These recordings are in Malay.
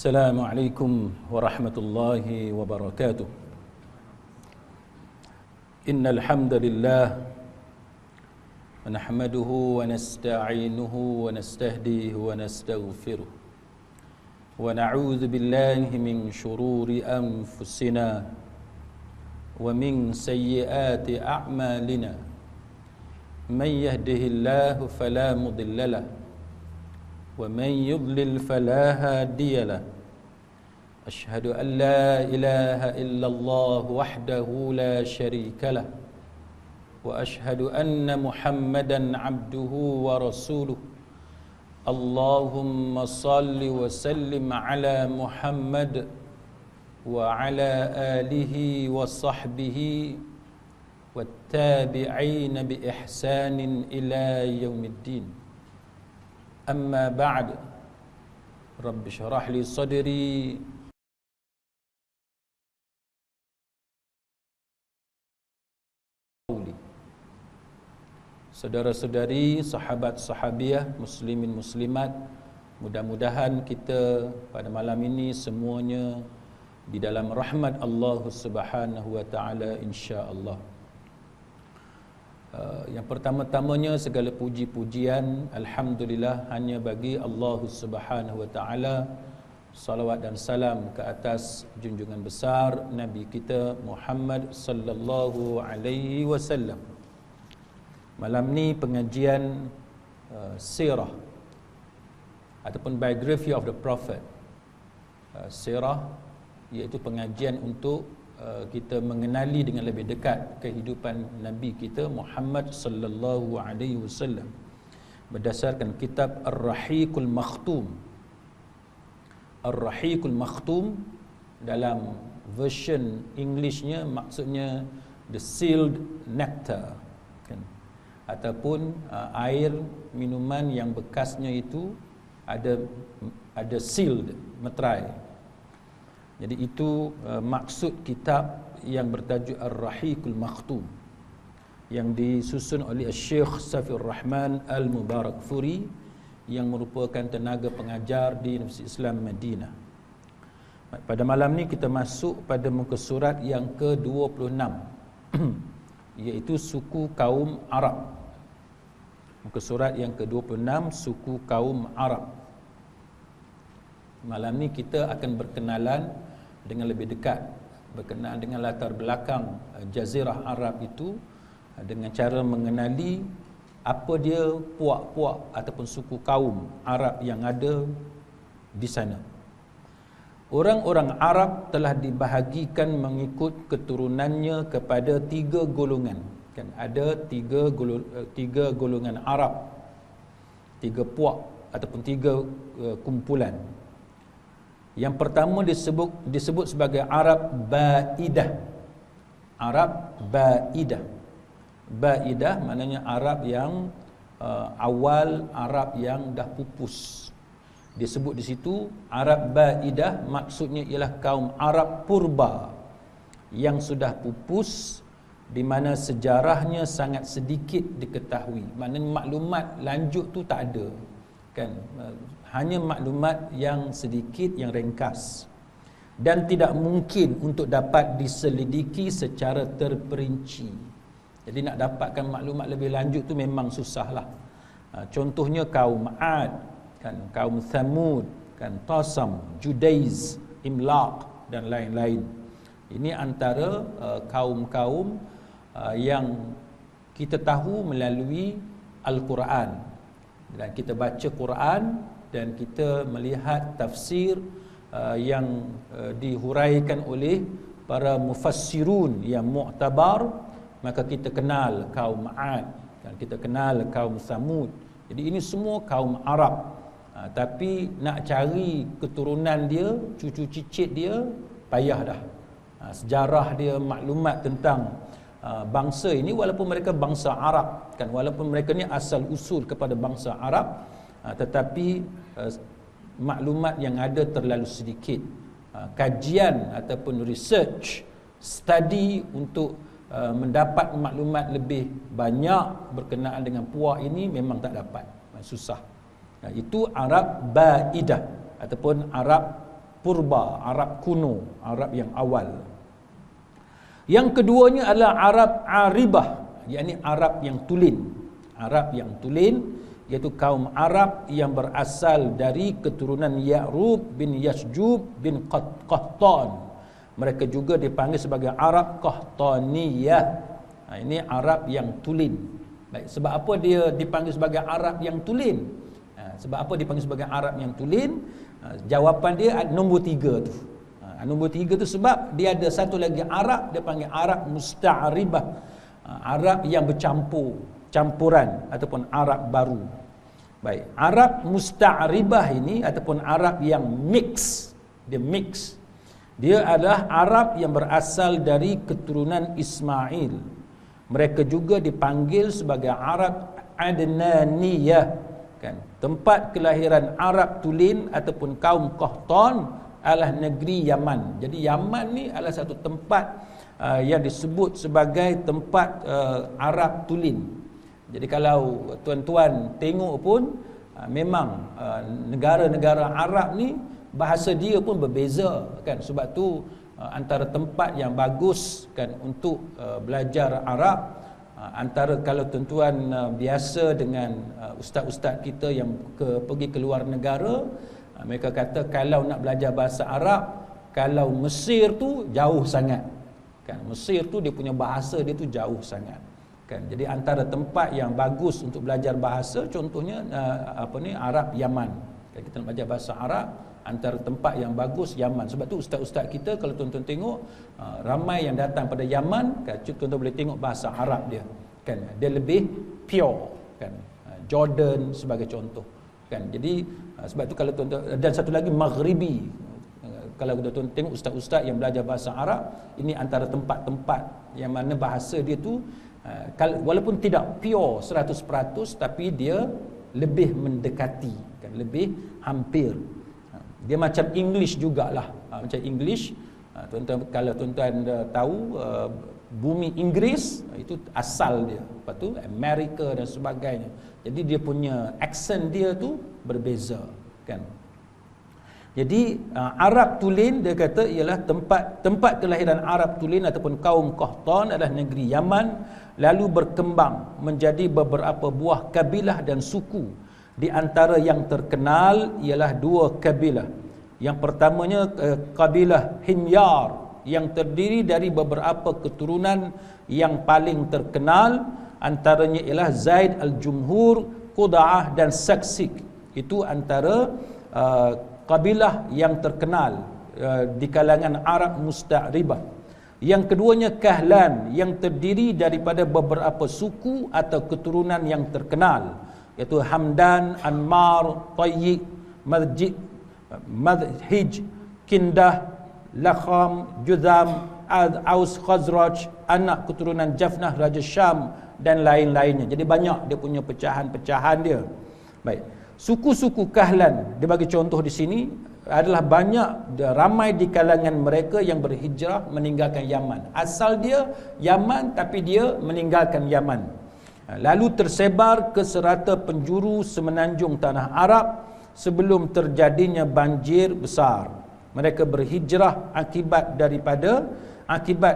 Assalamualaikum warahmatullahi wabarakatuh. Innal hamdalillah nahmaduhu wa nasta'inuhu wa nastahdihi wa nastaghfiruh wa na'udzu billahi min shururi anfusina wa min sayyiati a'malina. Man yahdihillahu fala mudilla lahu wa man yudlil fala hadiya lahu. Asyhadu an la ilaha illallah wahdahu la syarika lah wa asyhadu anna Muhammadan abduhu wa rasuluh. Allahumma salli wa sallim ala Muhammad wa ala alihi wa sahbihi wattabi'ina bi ihsanin ila yaumiddin. Amma ba'd. Rabbi syrah li sadri saudara-saudari, sahabat-sahabiah, muslimin muslimat, mudah-mudahan kita pada malam ini semuanya di dalam rahmat Allah Subhanahu wa taala insya-Allah. Yang pertama-tamanya segala puji-pujian alhamdulillah hanya bagi Allah Subhanahu wa taala. Salawat dan salam ke atas junjungan besar Nabi kita Muhammad sallallahu alaihi wasallam. Malam ni pengajian sirah ataupun biography of the Prophet. Sirah iaitu pengajian untuk kita mengenali dengan lebih dekat kehidupan Nabi kita Muhammad sallallahu alaihi wasallam berdasarkan kitab Ar-Rahiqul Makhtum. Ar-Rahiqul Makhtum dalam version Englishnya maksudnya the sealed nectar, kan? Ataupun air minuman yang bekasnya itu ada sealed, meterai. Jadi itu maksud kitab yang bertajuk Ar-Rahiqul Makhtum yang disusun oleh Syekh Safiur Rahman Al-Mubarakfuri yang merupakan tenaga pengajar di Universiti Islam Madinah. Pada malam ni kita masuk pada muka surat yang ke-26 iaitu suku kaum Arab. Muka surat yang ke-26 suku kaum Arab. Malam ni kita akan berkenalan dengan lebih dekat, berkenaan dengan latar belakang Jazirah Arab itu dengan cara mengenali apa dia puak-puak ataupun suku kaum Arab yang ada di sana. Orang-orang Arab telah dibahagikan mengikut keturunannya kepada 3 golongan. Kan ada tiga golongan Arab, 3 puak ataupun 3 kumpulan. Yang pertama disebut sebagai Arab Baidah. Arab Baidah. Baidah maknanya Arab yang awal, Arab yang dah pupus. Disebut di situ Arab Baidah maksudnya ialah kaum Arab purba yang sudah pupus, di mana sejarahnya sangat sedikit diketahui. Maknanya maklumat lanjut tu tak ada, kan? Hanya maklumat yang sedikit, yang ringkas, dan tidak mungkin untuk dapat diselidiki secara terperinci. Jadi nak dapatkan maklumat lebih lanjut tu memang susahlah. Contohnya kaum Ad, kan, kaum Thamud, kan, Tasam, Judaiz, Imlaq dan lain-lain. Ini antara kaum-kaum yang kita tahu melalui Al-Quran. Dan kita baca Quran dan kita melihat tafsir yang dihuraikan oleh para mufassirun yang mu'tabar, maka kita kenal kaum Ad, kan, kita kenal kaum Thamud. Jadi ini semua kaum Arab. Tapi nak cari keturunan dia, cucu cicit dia, payah dah. Sejarah dia, maklumat tentang bangsa ini, walaupun mereka bangsa Arab, kan, walaupun mereka ni asal usul kepada bangsa Arab, tetapi maklumat yang ada terlalu sedikit. Kajian ataupun research, study untuk mendapat maklumat lebih banyak berkenaan dengan puak ini memang tak dapat, susah. Itu Arab Baidah ataupun Arab purba, Arab kuno, Arab yang awal. Yang keduanya adalah Arab Aribah, yakni Arab yang tulen. Arab yang tulen iaitu kaum Arab yang berasal dari keturunan Ya'rub bin Yasjub bin Qahtan. Mereka juga dipanggil sebagai Arab Qahtaniyah. Ini Arab yang tulen. Baik, sebab apa dia dipanggil sebagai Arab yang tulen? Sebab apa dipanggil sebagai Arab yang tulen? Jawapan dia nombor 3 tu. Nombor 3 tu sebab dia ada satu lagi Arab, dia panggil Arab Musta'ribah. Arab yang campuran ataupun Arab baru. Baik, Arab Musta'ribah ini ataupun Arab yang mix, dia mix. Dia adalah Arab yang berasal dari keturunan Ismail. Mereka juga dipanggil sebagai Arab Adnaniyah, kan? Tempat kelahiran Arab tulen ataupun kaum Qahtan adalah negeri Yaman. Jadi Yaman ni adalah satu tempat yang disebut sebagai tempat Arab tulen. Jadi kalau tuan-tuan tengok pun memang negara-negara Arab ni bahasa dia pun berbeza, kan? Sebab tu antara tempat yang bagus, kan, untuk belajar Arab, antara kalau tuan-tuan biasa dengan ustaz-ustaz kita yang pergi ke luar negara, mereka kata kalau nak belajar bahasa Arab, kalau Mesir tu jauh sangat, kan? Mesir tu dia punya bahasa dia tu jauh sangat, kan? Jadi antara tempat yang bagus untuk belajar bahasa, contohnya Arab Yaman. Kalau kita nak belajar bahasa Arab, antara tempat yang bagus Yaman. Sebab tu ustaz-ustaz kita kalau tuan-tuan tengok ramai yang datang pada Yaman, kan, tuan-tuan boleh tengok bahasa Arab dia, kan? Dia lebih pure, kan? Jordan sebagai contoh, kan? Jadi sebab tu kalau tuan-tuan, dan satu lagi Maghribi. Kalau tuan-tuan tengok ustaz-ustaz yang belajar bahasa Arab, ini antara tempat-tempat yang mana bahasa dia tu walaupun tidak pure 100%, tapi dia lebih mendekati, kan? Lebih hampir. Dia macam English jugalah. Macam English, tuan-tuan, kalau tuan-tuan tahu bumi Inggeris itu asal dia, lepas tu Amerika dan sebagainya. Jadi dia punya accent dia tu berbeza, kan? Jadi Arab tulen, dia kata ialah tempat kelahiran Arab tulen ataupun kaum Qahtan adalah negeri Yaman, lalu berkembang menjadi beberapa buah kabilah dan suku. Di antara yang terkenal ialah 2 kabilah. Yang pertamanya kabilah Himyar, yang terdiri dari beberapa keturunan yang paling terkenal, antaranya ialah Zaid al-Jumhur, Quda'ah dan Saksik. Itu antara kabilah yang terkenal di kalangan Arab Musta'ribah. Yang keduanya Kahlan, yang terdiri daripada beberapa suku atau keturunan yang terkenal, iaitu Hamdan, Anmar, Tayyib, Madhij, Kindah, Lakham, Judham, Aus, Khazraj, anak keturunan Jafnah Raja Syam dan lain-lainnya. Jadi banyak dia punya pecahan-pecahan dia. Baik. Suku-suku Kahlan, dia bagi contoh di sini, adalah banyak, ramai di kalangan mereka yang berhijrah meninggalkan Yaman. Asal dia Yaman tapi dia meninggalkan Yaman. Lalu tersebar ke serata penjuru semenanjung tanah Arab sebelum terjadinya banjir besar. Mereka berhijrah akibat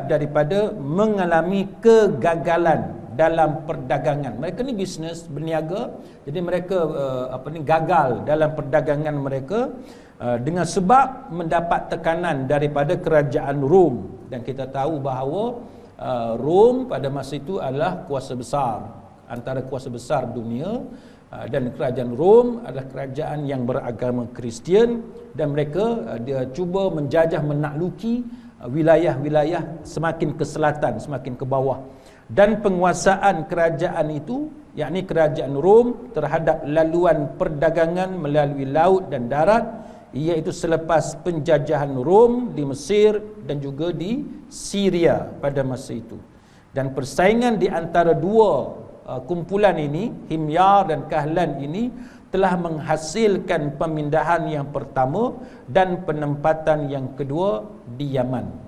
daripada mengalami kegagalan dalam perdagangan. Mereka ni bisnes, berniaga, jadi mereka gagal dalam perdagangan mereka dengan sebab mendapat tekanan daripada kerajaan Rom. Dan kita tahu bahawa Rom pada masa itu adalah kuasa besar, antara kuasa besar dunia, dan kerajaan Rom adalah kerajaan yang beragama Kristian, dan mereka dia cuba menjajah, menakluki wilayah-wilayah semakin ke selatan, semakin ke bawah. Dan penguasaan kerajaan itu, yakni kerajaan Rom terhadap laluan perdagangan melalui laut dan darat, iaitu selepas penjajahan Rom di Mesir dan juga di Syria pada masa itu. Dan persaingan di antara dua kumpulan ini, Himyar dan Kahlan ini, telah menghasilkan pemindahan yang pertama dan penempatan yang kedua di Yaman.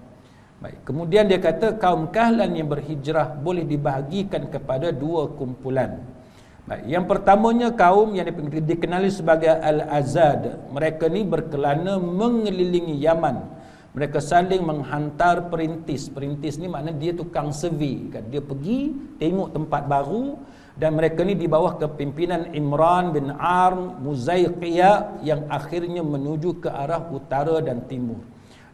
Baik, kemudian dia kata kaum Kahlan yang berhijrah boleh dibahagikan kepada 2 kumpulan. Baik, yang pertamanya kaum yang dikenali sebagai Al-Azad. Mereka ni berkelana mengelilingi Yaman. Mereka saling menghantar perintis. Perintis ni maknanya dia tukang survey kan. Dia pergi tengok tempat baru, dan mereka ni di bawah kepimpinan Imran bin Arm Muzaiqiyah yang akhirnya menuju ke arah utara dan timur.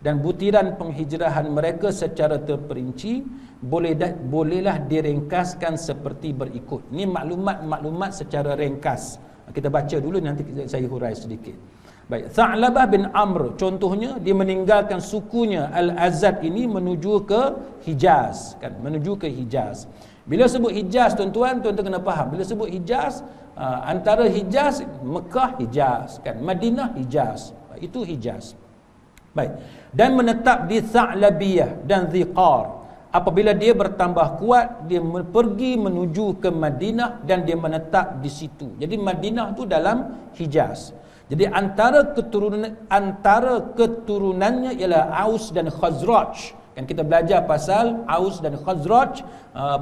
Dan butiran penghijrahan mereka secara terperinci bolehlah diringkaskan seperti berikut. Ini maklumat secara ringkas. Kita baca dulu, nanti saya hurai sedikit. Baik, Tha'labah bin Amr contohnya, dia meninggalkan sukunya Al-Azad ini menuju ke Hijaz kan, menuju ke Hijaz. Bila sebut Hijaz, tuan-tuan kena faham. Bila sebut Hijaz, antara Hijaz, Mekah Hijaz kan, Madinah Hijaz. Itu Hijaz. Baik. Dan menetap di Tha'labiyah dan Dhiqar. Apabila dia bertambah kuat, dia pergi menuju ke Madinah dan dia menetap di situ. Jadi Madinah tu dalam Hijaz. Jadi antara keturunannya ialah Aus dan Khazraj. Kan kita belajar pasal Aus dan Khazraj,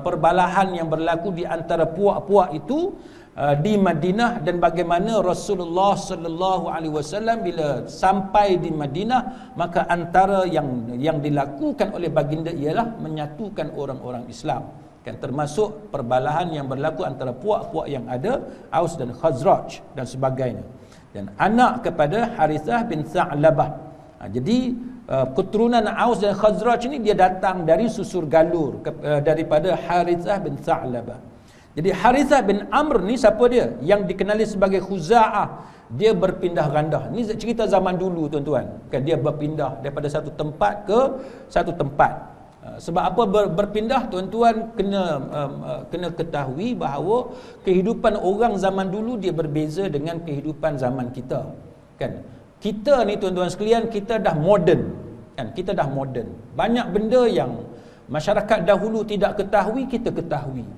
perbalahan yang berlaku di antara puak-puak itu di Madinah, dan bagaimana Rasulullah sallallahu alaihi wasallam bila sampai di Madinah, maka antara yang dilakukan oleh baginda ialah menyatukan orang-orang Islam kan, termasuk perbalahan yang berlaku antara puak-puak yang ada, Aus dan Khazraj dan sebagainya, dan anak kepada Harithah bin Tha'labah. Jadi keturunan Aus dan Khazraj ini dia datang dari susur galur daripada Harithah bin Tha'labah. Jadi Harithah bin Amr ni siapa dia? Yang dikenali sebagai Khuza'ah. Dia berpindah randah. Ni cerita zaman dulu, tuan-tuan. Kan dia berpindah daripada satu tempat ke satu tempat. Sebab apa berpindah, tuan-tuan kena ketahui bahawa kehidupan orang zaman dulu dia berbeza dengan kehidupan zaman kita. Kan? Kita ni, tuan-tuan sekalian, kita dah moden. Kan? Kita dah moden. Banyak benda yang masyarakat dahulu tidak ketahui, kita ketahui.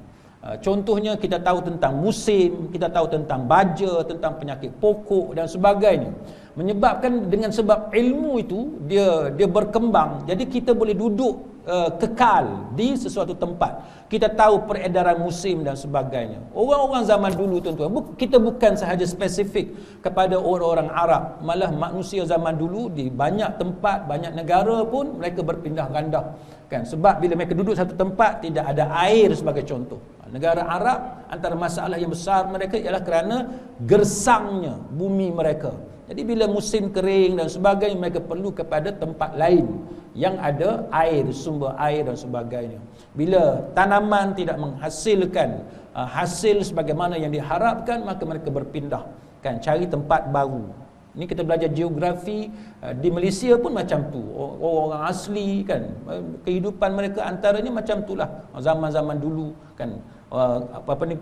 Contohnya kita tahu tentang musim, kita tahu tentang baja, tentang penyakit pokok dan sebagainya. Menyebabkan dengan sebab ilmu itu dia berkembang, jadi kita boleh duduk kekal di sesuatu tempat. Kita tahu peredaran musim dan sebagainya. Orang-orang zaman dulu, tuan-tuan, kita bukan sahaja spesifik kepada orang-orang Arab, malah manusia zaman dulu di banyak tempat, banyak negara pun mereka berpindah randah. Kan? Sebab bila mereka duduk satu tempat tidak ada air sebagai contoh. Negara Arab, antara masalah yang besar mereka ialah kerana gersangnya bumi mereka. Jadi bila musim kering dan sebagainya, mereka perlu kepada tempat lain yang ada air, sumber air dan sebagainya. Bila tanaman tidak menghasilkan hasil sebagaimana yang diharapkan, maka mereka berpindah, kan, cari tempat baru. Ini kita belajar geografi di Malaysia pun macam tu. Orang asli kan, kehidupan mereka antaranya macam itulah. Zaman-zaman dulu kan,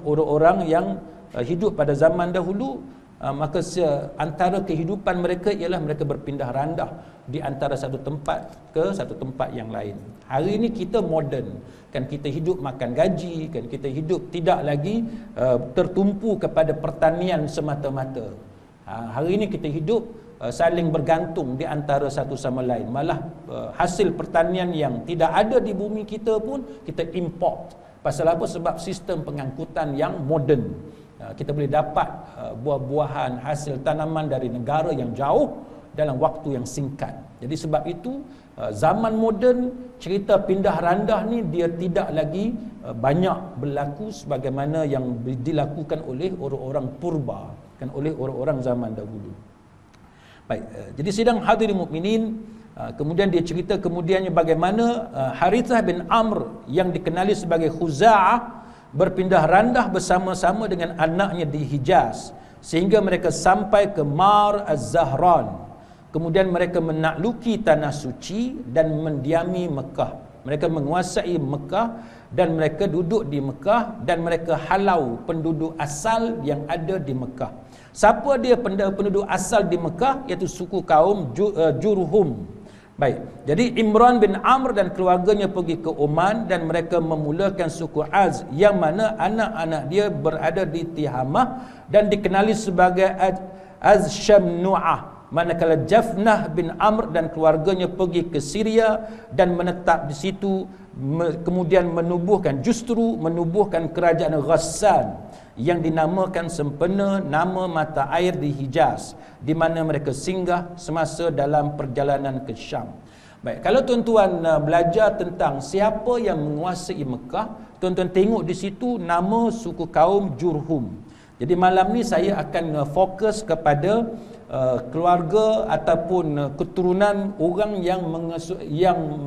orang-orang yang hidup pada zaman dahulu, maka antara kehidupan mereka ialah mereka berpindah randah di antara satu tempat ke satu tempat yang lain. Hari ini kita moden kan, kita hidup makan gaji kan, kita hidup tidak lagi tertumpu kepada pertanian semata-mata. Hari ini kita hidup saling bergantung di antara satu sama lain. Malah hasil pertanian yang tidak ada di bumi kita pun kita import. Pasal apa? Sebab sistem pengangkutan yang moden. Kita boleh dapat buah-buahan, hasil tanaman dari negara yang jauh dalam waktu yang singkat. Jadi sebab itu zaman moden, cerita pindah randah ni dia tidak lagi banyak berlaku sebagaimana yang dilakukan oleh orang-orang purba, kan, oleh orang-orang zaman dahulu. Baik, jadi sidang hadirin mukminin, kemudian dia cerita kemudiannya bagaimana Harithah bin Amr yang dikenali sebagai Khuza'ah berpindah randah bersama-sama dengan anaknya di Hijaz sehingga mereka sampai ke Mar Az-Zahran. Kemudian mereka menakluki tanah suci dan mendiami Mekah. Mereka menguasai Mekah dan mereka duduk di Mekah dan mereka halau penduduk asal yang ada di Mekah. Siapa dia penduduk asal di Mekah? Iaitu suku kaum Jurhum. Baik, jadi Imran bin Amr dan keluarganya pergi ke Oman dan mereka memulakan suku Az, yang mana anak-anak dia berada di Tihamah dan dikenali sebagai Az-Shamnu'ah. Manakala Jafnah bin Amr dan keluarganya pergi ke Syria dan menetap di situ, kemudian menubuhkan kerajaan Ghassan. yang dinamakan sempena nama mata air di Hijaz, di mana mereka singgah semasa dalam perjalanan ke Syam. Baik, kalau tuan-tuan belajar tentang siapa yang menguasai Mekah, tuan-tuan tengok di situ nama suku kaum Jurhum. Jadi malam ni saya akan fokus kepada keluarga ataupun keturunan orang yang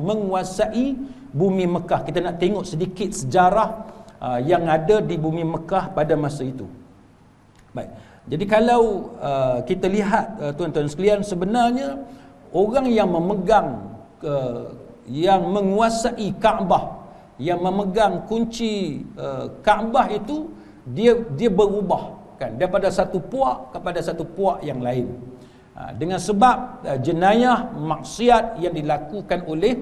menguasai bumi Mekah. Kita nak tengok sedikit sejarah yang ada di bumi Mekah pada masa itu. Baik. Jadi kalau kita lihat tuan-tuan sekalian, sebenarnya orang yang memegang yang menguasai Kaabah, yang memegang kunci Kaabah itu, dia berubah kan daripada satu puak kepada satu puak yang lain, dengan sebab jenayah maksiat yang dilakukan oleh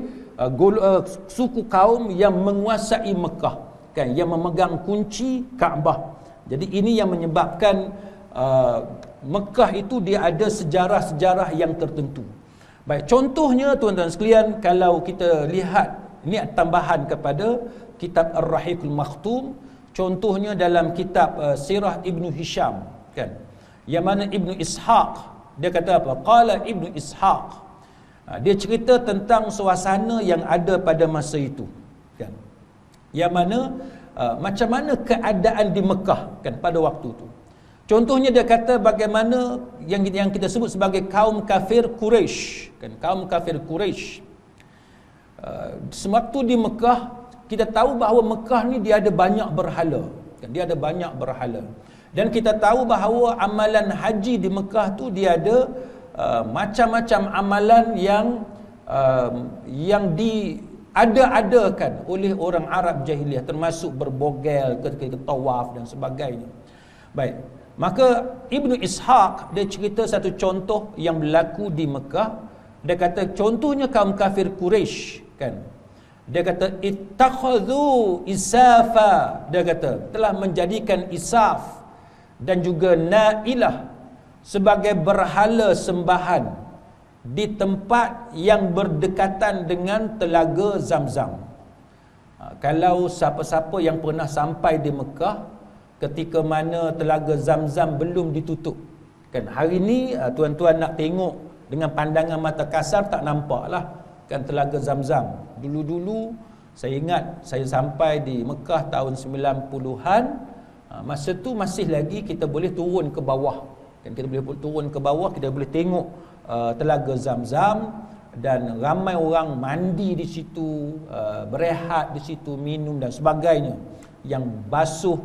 suku kaum yang menguasai Mekah kan, yang memegang kunci Kaabah. Jadi ini yang menyebabkan Mekah itu dia ada sejarah-sejarah yang tertentu. Baik, contohnya tuan-tuan sekalian, kalau kita lihat, ini tambahan kepada kitab Ar-Rahiqul Makhtum. Contohnya dalam kitab Sirah Ibnu Hisham kan, yang mana Ibnu Ishaq dia kata apa? Qala Ibnu Ishaq, dia cerita tentang suasana yang ada pada masa itu kan, yang mana macam mana keadaan di Mekah kan pada waktu itu. Contohnya dia kata bagaimana yang kita sebut sebagai kaum kafir Quraisy kan, kaum kafir Quraisy. Sewaktu di Mekah, kita tahu bahawa Mekah ni dia ada banyak berhala kan, dia ada banyak berhala. Dan kita tahu bahawa amalan haji di Mekah tu dia ada macam-macam amalan yang diada-adakan oleh orang Arab jahiliah, termasuk berbogel, ketika tawaf dan sebagainya. Baik, maka Ibnu Ishaq dia cerita satu contoh yang berlaku di Mekah. Dia kata contohnya kaum kafir Quraisy kan, dia kata ittakhadhu isafa, dia kata telah menjadikan Isaf dan juga Nailah sebagai berhala sembahan di tempat yang berdekatan dengan telaga Zamzam. Kalau siapa-siapa yang pernah sampai di Mekah ketika mana telaga Zamzam belum ditutup kan, hari ni tuan-tuan nak tengok dengan pandangan mata kasar tak nampak lah kan telaga Zamzam. Dulu-dulu saya ingat saya sampai di Mekah tahun 90-an, masa tu masih lagi kita boleh turun ke bawah kan, kita boleh turun ke bawah, kita boleh tengok telaga Zamzam, dan ramai orang mandi di situ, berehat di situ, minum dan sebagainya, yang basuh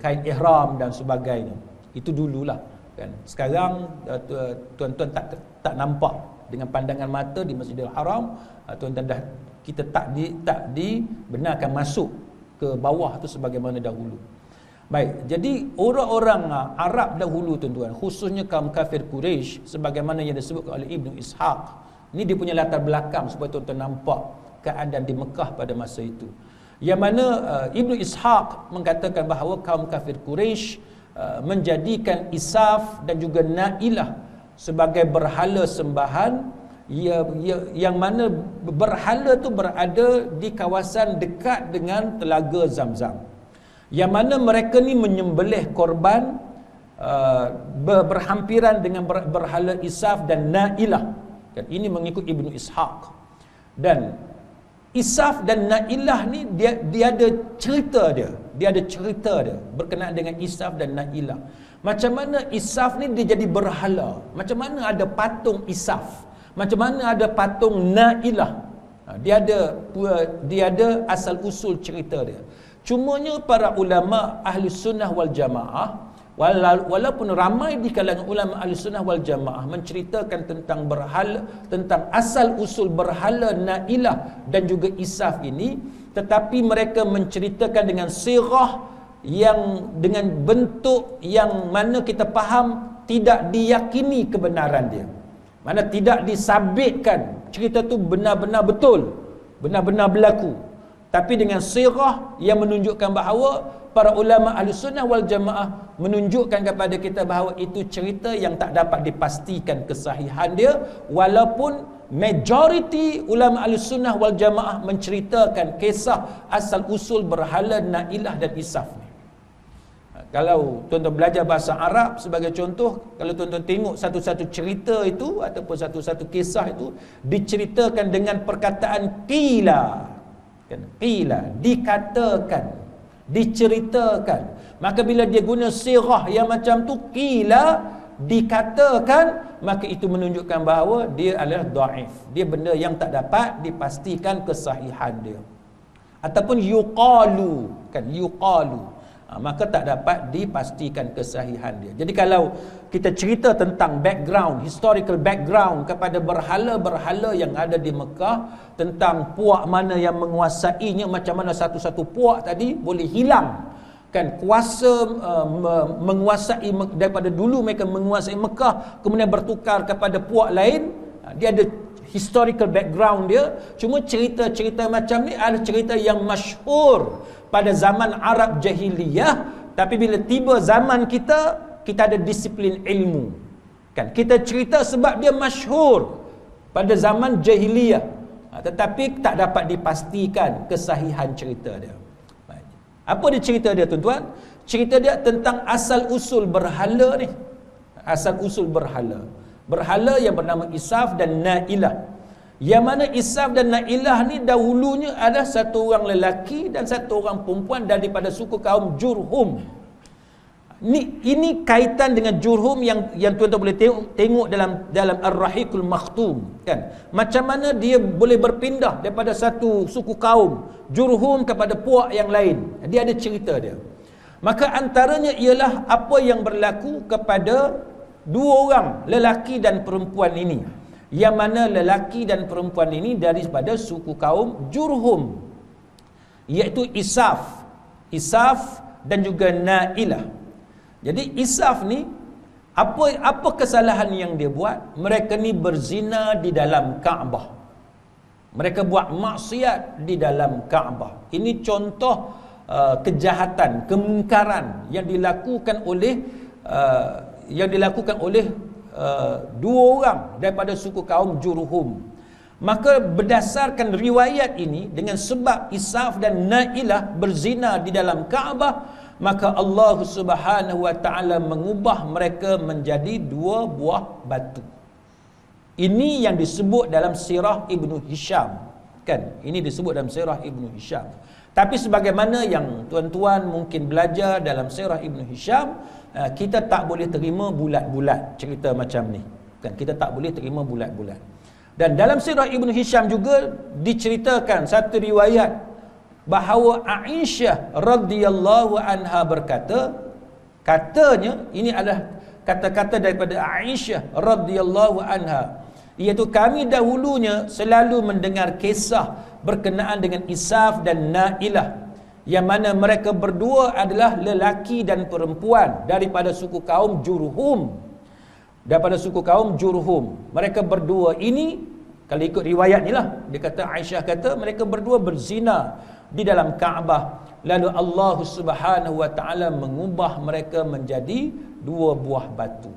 kain ihram dan sebagainya. Itu dululah kan. Sekarang tuan-tuan tak nampak dengan pandangan mata di Masjidil Haram, tuan-tuan kita tak dibenarkan masuk ke bawah tu sebagaimana dahulu. Baik, jadi orang-orang Arab dahulu tuan-tuan, khususnya kaum kafir Quraisy, sebagaimana yang disebutkan oleh Ibnu Ishaq, ini dia punya latar belakang supaya tuan-tuan nampak keadaan di Mekah pada masa itu. Yang mana Ibnu Ishaq mengatakan bahawa kaum kafir Quraisy menjadikan Isaf dan juga Nailah sebagai berhala sembahan, yang mana berhala tu berada di kawasan dekat dengan telaga Zamzam, yang mana mereka ni menyembelih korban berhampiran dengan berhala Isaf dan Nailah kan. Ini mengikut Ibnu Ishaq. Dan Isaf dan Nailah ni dia ada cerita dia berkenaan dengan Isaf dan Nailah. Macam mana Isaf ni dia jadi berhala, macam mana ada patung Isaf, macam mana ada patung Nailah. Dia ada asal usul cerita dia. Cumanya para ulama ahli sunnah wal jamaah, walaupun ramai di kalangan ulama ahli sunnah wal jamaah menceritakan tentang berhala, tentang asal usul berhala Nailah dan juga Isaf ini, tetapi mereka menceritakan dengan sirah yang dengan bentuk yang mana kita faham tidak diyakini kebenaran dia, mana tidak disabitkan cerita tu benar-benar betul, benar-benar berlaku, tapi dengan sirah yang menunjukkan bahawa para ulama ahli sunnah wal jamaah menunjukkan kepada kita bahawa itu cerita yang tak dapat dipastikan kesahihan dia, walaupun majoriti ulama ahli sunnah wal jamaah menceritakan kisah asal usul berhala Nailah dan Isaf ni. Kalau tuan-tuan belajar bahasa Arab sebagai contoh, kalau tuan-tuan tengok satu-satu cerita itu ataupun satu-satu kisah itu diceritakan dengan perkataan qila, kan? Qila, dikatakan, diceritakan. Maka bila dia guna sirah yang macam tu, qila, dikatakan, maka itu menunjukkan bahawa dia adalah dhaif. Dia benda yang tak dapat dipastikan kesahihan dia. Ataupun yuqalu, kan, yuqalu, maka tak dapat dipastikan kesahihan dia. Jadi kalau kita cerita tentang background, historical background kepada berhala-berhala yang ada di Mekah, tentang puak mana yang menguasainya, macam mana satu-satu puak tadi boleh hilang, kan, kuasa menguasai, daripada dulu mereka menguasai Mekah kemudian bertukar kepada puak lain. Dia ada historical background dia. Cuma cerita-cerita macam ni adalah cerita yang masyhur pada zaman Arab jahiliyah, tapi bila tiba zaman kita ada disiplin ilmu, kan, kita cerita sebab dia masyhur pada zaman jahiliyah, tetapi tak dapat dipastikan kesahihan cerita dia. Apa dia cerita dia, tuan-tuan? Cerita dia tentang asal usul berhala ni. Asal usul berhala. Berhala yang bernama Isaf dan Na'ilah. Yang mana Isaf dan Na'ilah ni dahulunya ada satu orang lelaki dan satu orang perempuan daripada suku kaum Jurhum. Ini kaitan dengan Jurhum yang tuan-tuan boleh tengok dalam Ar-Rahiqul Makhtum, kan. Macam mana dia boleh berpindah daripada satu suku kaum Jurhum kepada puak yang lain. Dia ada cerita dia. Maka antaranya ialah apa yang berlaku kepada dua orang lelaki dan perempuan ini, yang mana lelaki dan perempuan ini daripada suku kaum Jurhum, iaitu Isaf dan juga Na'ilah. Jadi Isaf ni, apa kesalahan yang dia buat? Mereka ni berzina di dalam Kaabah. Mereka buat maksiat di dalam Kaabah. Ini contoh kejahatan, kemungkaran yang dilakukan oleh dua orang daripada suku kaum Jurhum. Maka berdasarkan riwayat ini, dengan sebab Isaf dan Na'ilah berzina di dalam Kaabah, maka Allah Subhanahu wa taala mengubah mereka menjadi dua buah batu. Ini yang disebut dalam sirah Ibnu Hisham, kan? Ini disebut dalam sirah Ibnu Hisham. Tapi sebagaimana yang tuan-tuan mungkin belajar dalam sirah Ibnu Hisham, kita tak boleh terima bulat-bulat cerita macam ni, kan? Kita tak boleh terima bulat-bulat. Dan dalam sirah Ibnu Hisham juga diceritakan satu riwayat bahawa Aisyah radhiyallahu anha berkata, katanya, ini adalah kata-kata daripada Aisyah radhiyallahu anha, iaitu kami dahulunya selalu mendengar kisah berkenaan dengan Isaf dan Na'ilah, yang mana mereka berdua adalah lelaki dan perempuan daripada suku kaum Jurhum. Mereka berdua ini, kalau ikut riwayat ni lah, dia kata, Aisyah kata, mereka berdua berzina di dalam Kaabah. Lalu Allah Subhanahu wa taala mengubah mereka menjadi dua buah batu.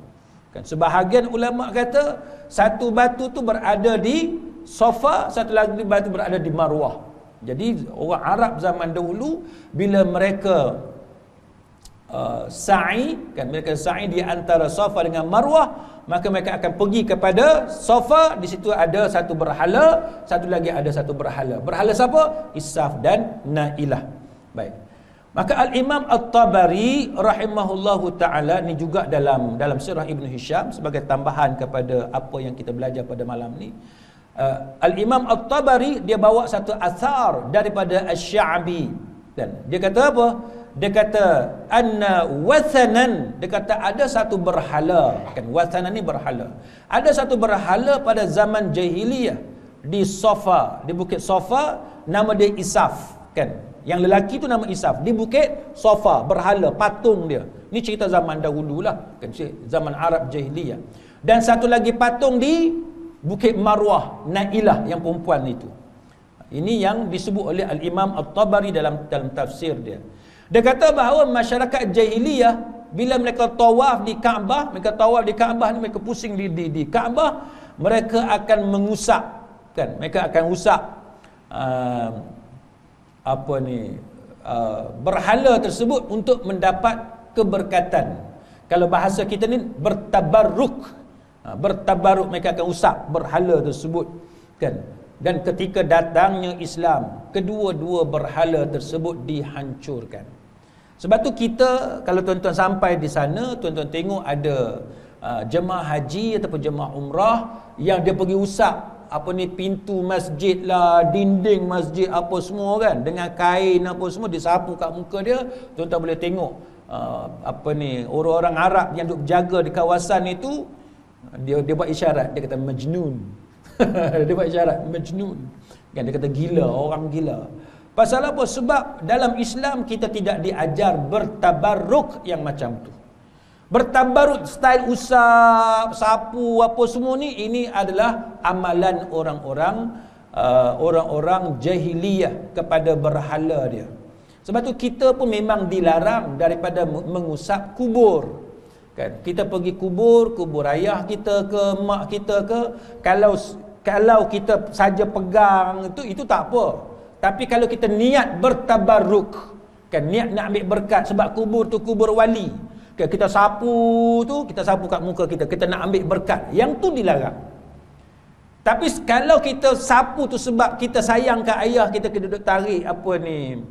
Kan, sebahagian ulama kata satu batu tu berada di Safa, satu lagi batu berada di Marwah. Jadi orang Arab zaman dahulu bila mereka sa'i, kan, mereka sa'i di antara Safa dengan Marwah, maka mereka akan pergi kepada Safa. Di situ ada satu berhala, satu lagi ada satu berhala. Berhala siapa? Isaf dan Na'ilah. Baik. Maka Al-Imam At-Tabari rahimahullahu ta'ala, ni juga dalam sirah Ibnu Hisham, sebagai tambahan kepada apa yang kita belajar pada malam ni, Al-Imam At-Tabari dia bawa satu athar daripada Asy-Sya'bi, dan dia kata apa? Dia kata anna wathanan, dia kata ada satu berhala, kan, wathanan ni berhala. Ada satu berhala pada zaman jahiliyah di Safa, di Bukit Safa, nama dia Isaf, kan. Yang lelaki tu nama Isaf, di Bukit Safa, berhala, patung dia. Ni cerita zaman dahululah, kan, zaman Arab jahiliyah. Dan satu lagi patung di Bukit Marwah, Na'ilah yang perempuan itu. Ini yang disebut oleh Al-Imam At-Tabari dalam tafsir dia. Dia kata bahawa masyarakat jahiliyah bila mereka tawaf di Kaabah, mereka pusing di Kaabah, mereka akan mengusap, kan? Mereka akan usap berhala tersebut untuk mendapat keberkatan. Kalau bahasa kita ni bertabarruk. Bertabarruk, mereka akan usap berhala tersebut kan. Dan ketika datangnya Islam, kedua-dua berhala tersebut dihancurkan. Sebab tu kita, kalau tuan-tuan sampai di sana, tuan-tuan tengok ada jemaah haji ataupun jemaah umrah yang dia pergi usap apa ni, pintu masjid lah, dinding masjid apa semua kan, dengan kain apa semua disapu kat muka dia. Tuan-tuan boleh tengok apa ni, orang-orang Arab yang duk jaga di kawasan itu, dia buat isyarat, dia kata majnun. Dia buat isyarat majnun kan, dia kata gila, orang gila. Pasal apa? Sebab dalam Islam kita tidak diajar bertabarruk yang macam tu. Bertabarruk style usap, sapu apa semua ni, ini adalah amalan orang-orang jahiliyah kepada berhala dia. Sebab tu kita pun memang dilarang daripada mengusap kubur. Kan? Kita pergi kubur ayah kita ke, mak kita ke, kalau kita saja pegang itu tak apa. Tapi kalau kita niat bertabarruk, kan, niat nak ambil berkat, sebab kubur tu kubur wali. Kan, kita sapu kat muka kita, kita nak ambil berkat. Yang tu dilarang. Tapi kalau kita sapu tu sebab kita sayang kat ayah kita, kita duduk tarik apa ni,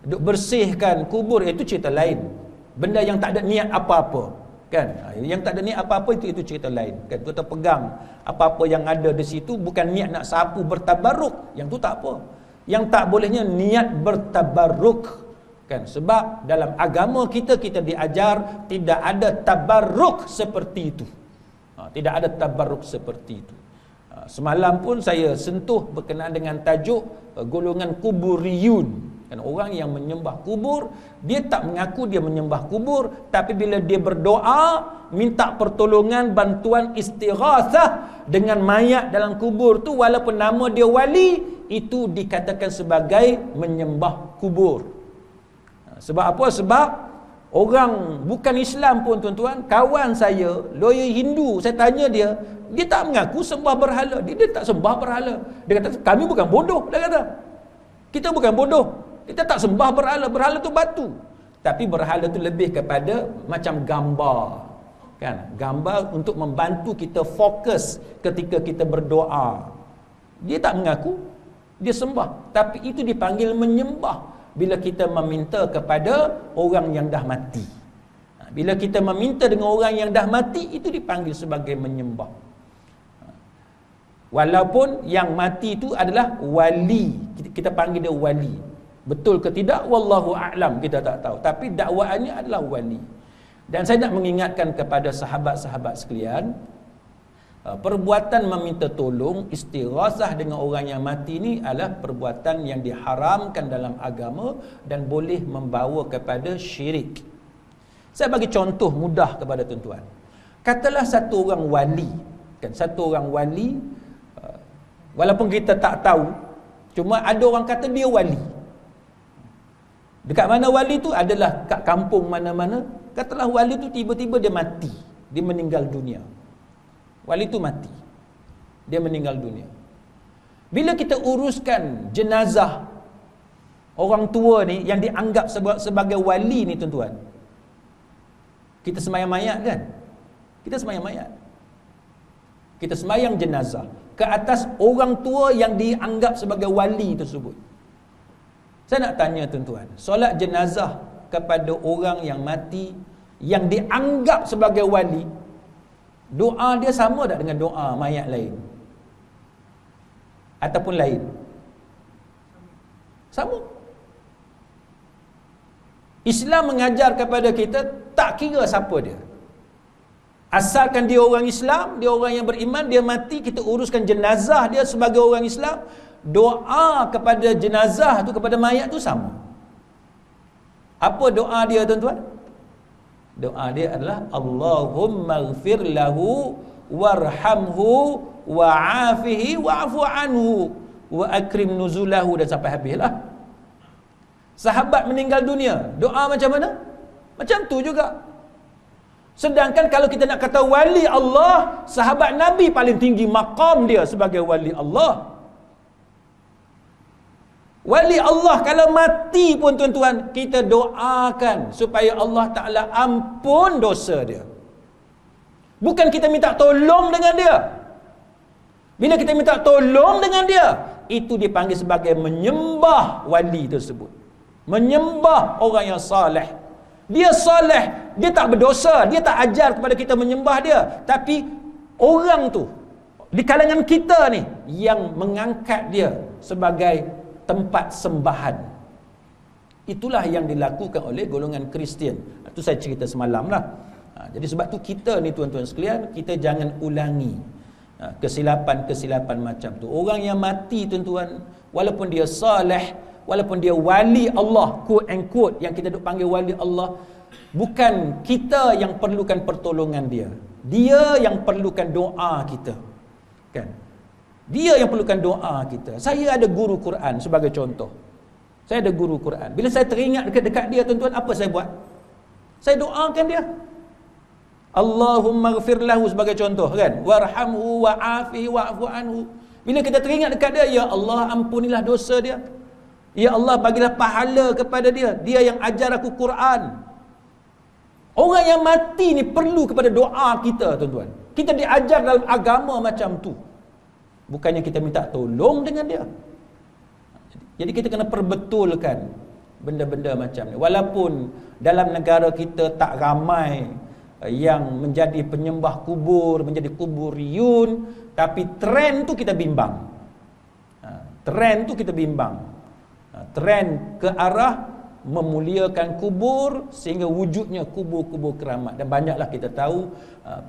duduk bersihkan kubur, itu cerita lain. Benda yang tak ada niat apa-apa. Kan, yang tak ada niat apa-apa itu cerita lain. Kan, kita pegang apa-apa yang ada di situ, bukan niat nak sapu bertabarruk, yang tu tak apa. Yang tak bolehnya niat bertabarruk. Kan, sebab dalam agama kita diajar tidak ada tabarruk seperti itu. Tidak ada tabarruk seperti itu. Semalam pun saya sentuh berkenaan dengan tajuk golongan kuburiyun. Kan, orang yang menyembah kubur, dia tak mengaku dia menyembah kubur, tapi bila dia berdoa, minta pertolongan, bantuan, istighatsah dengan mayat dalam kubur tu, walaupun nama dia wali, itu dikatakan sebagai menyembah kubur. Sebab apa? Sebab orang bukan Islam pun, tuan-tuan, kawan saya, lawyer Hindu, saya tanya dia tak mengaku sembah berhala. Dia tak sembah berhala. Dia kata, kami bukan bodoh. Dia kata, kita bukan bodoh, kita tak sembah berhala. Berhala tu batu. Tapi berhala tu lebih kepada macam gambar. Kan? Gambar untuk membantu kita fokus ketika kita berdoa. Dia tak mengaku dia sembah, tapi itu dipanggil menyembah bila kita meminta kepada orang yang dah mati. Bila kita meminta dengan orang yang dah mati, itu dipanggil sebagai menyembah. Walaupun yang mati itu adalah wali, kita panggil dia wali. Betul ke tidak, wallahu a'lam, kita tak tahu, tapi dakwaannya adalah wali. Dan saya nak mengingatkan kepada sahabat-sahabat sekalian, perbuatan meminta tolong, istighatsah dengan orang yang mati ni adalah perbuatan yang diharamkan dalam agama dan boleh membawa kepada syirik. Saya bagi contoh mudah kepada tuan-tuan. Katalah satu orang wali, kan, satu orang wali, walaupun kita tak tahu, cuma ada orang kata dia wali. Dekat mana wali tu? Adalah kat kampung mana-mana. Katalah wali tu tiba-tiba dia mati, dia meninggal dunia. Wali itu mati, dia meninggal dunia. Bila kita uruskan jenazah orang tua ni yang dianggap sebagai wali ni, tuan-tuan, kita sembahyang mayat kan? Kita sembahyang mayat. Kita sembahyang jenazah ke atas orang tua yang dianggap sebagai wali tersebut. Saya nak tanya tuan-tuan, solat jenazah kepada orang yang mati yang dianggap sebagai wali, doa dia sama tak dengan doa mayat lain? Ataupun lain? Sama. Islam mengajar kepada kita, tak kira siapa dia, asalkan dia orang Islam, dia orang yang beriman, dia mati, kita uruskan jenazah dia sebagai orang Islam. Doa kepada jenazah tu, kepada mayat tu sama. Apa doa dia, tuan-tuan? Doa dia adalah Allahumma ighfir lahu warhamhu wa'afihi wa'fu anhu wa akrim nuzulahu, dan sampai habislah. Sahabat meninggal dunia, doa macam mana? Macam tu juga. Sedangkan kalau kita nak kata wali Allah, sahabat Nabi paling tinggi maqam dia sebagai wali Allah. Wali Allah kalau mati pun tuan-tuan, kita doakan supaya Allah Ta'ala ampun dosa dia. Bukan kita minta tolong dengan dia. Bila kita minta tolong dengan dia, itu dipanggil sebagai menyembah wali tersebut, menyembah orang yang saleh. Dia saleh, dia tak berdosa, dia tak ajar kepada kita menyembah dia, tapi orang tu di kalangan kita ni yang mengangkat dia sebagai tempat sembahan. Itulah yang dilakukan oleh golongan Kristian. Itu saya cerita semalam lah. Jadi sebab tu kita ni tuan-tuan sekalian, kita jangan ulangi kesilapan-kesilapan macam tu. Orang yang mati tuan-tuan, walaupun dia saleh, walaupun dia wali Allah, quote and quote, yang kita duk panggil wali Allah, bukan kita yang perlukan pertolongan dia. Dia yang perlukan doa kita. Kan? Dia yang perlukan doa kita. Saya ada guru Quran sebagai contoh. Saya ada guru Quran. Bila saya teringat dekat dia tuan-tuan, apa saya buat? Saya doakan dia. Allahumma ghfir lahu sebagai contoh kan. Warhamhu wa'afihi wa'fu anhu. Bila kita teringat dekat dia, ya Allah ampunilah dosa dia. Ya Allah bagilah pahala kepada dia. Dia yang ajar aku Quran. Orang yang mati ni perlu kepada doa kita tuan-tuan. Kita diajar dalam agama macam tu. Bukannya kita minta tolong dengan dia. Jadi kita kena perbetulkan benda-benda macam ni. Walaupun dalam negara kita tak ramai yang menjadi penyembah kubur, menjadi kuburiyun, tapi trend tu kita bimbang. Trend tu kita bimbang. Trend ke arah memuliakan kubur sehingga wujudnya kubur-kubur keramat. Dan banyaklah kita tahu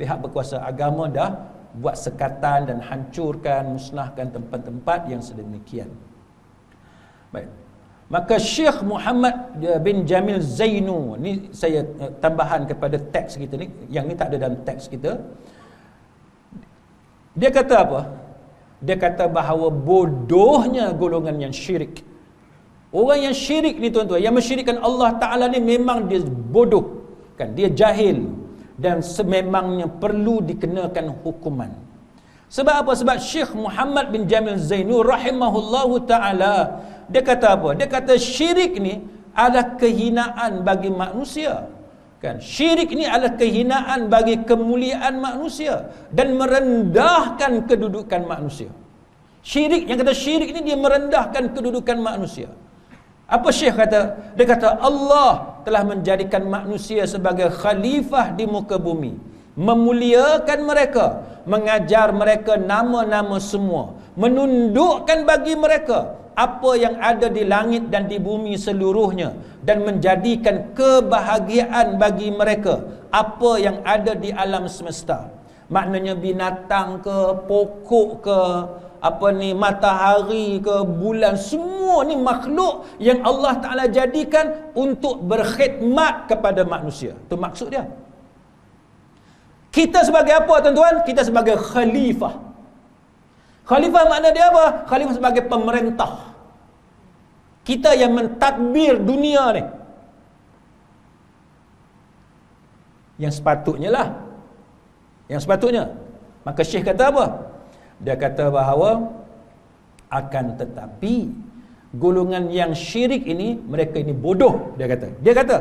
pihak berkuasa agama dah buat sekatan dan hancurkan, musnahkan tempat-tempat yang sedemikian. Baik. Maka Syekh Muhammad bin Jamil Zainu, ni saya tambahan kepada teks kita ni, yang ni tak ada dalam teks kita. Dia kata apa? Dia kata bahawa bodohnya golongan yang syirik. Orang yang syirik ni tuan-tuan, yang mensyirikkan Allah Ta'ala ni memang dia bodoh, kan? Dia jahil dan sememangnya perlu dikenakan hukuman. Sebab apa? Sebab Syekh Muhammad bin Jamil Zainu rahimahullahu ta'ala, dia kata apa? Dia kata syirik ni adalah kehinaan bagi manusia. Kan? Syirik ni adalah kehinaan bagi kemuliaan manusia dan merendahkan kedudukan manusia. Syirik, yang kata syirik ni dia merendahkan kedudukan manusia. Apa Syekh kata? Dia kata Allah telah menjadikan manusia sebagai khalifah di muka bumi, memuliakan mereka, mengajar mereka nama-nama semua, menundukkan bagi mereka apa yang ada di langit dan di bumi seluruhnya, dan menjadikan kebahagiaan bagi mereka apa yang ada di alam semesta. Maknanya binatang ke, pokok ke, apa ni, matahari ke, bulan, semua ni makhluk yang Allah Ta'ala jadikan untuk berkhidmat kepada manusia. Itu maksud dia. Kita sebagai apa tuan-tuan? Kita sebagai khalifah. Khalifah makna dia apa? Khalifah sebagai pemerintah. Kita yang mentadbir dunia ni. Yang sepatutnya lah. Yang sepatutnya. Maka Syekh kata apa? Dia kata bahawa akan tetapi golongan yang syirik ini, mereka ini bodoh. Dia kata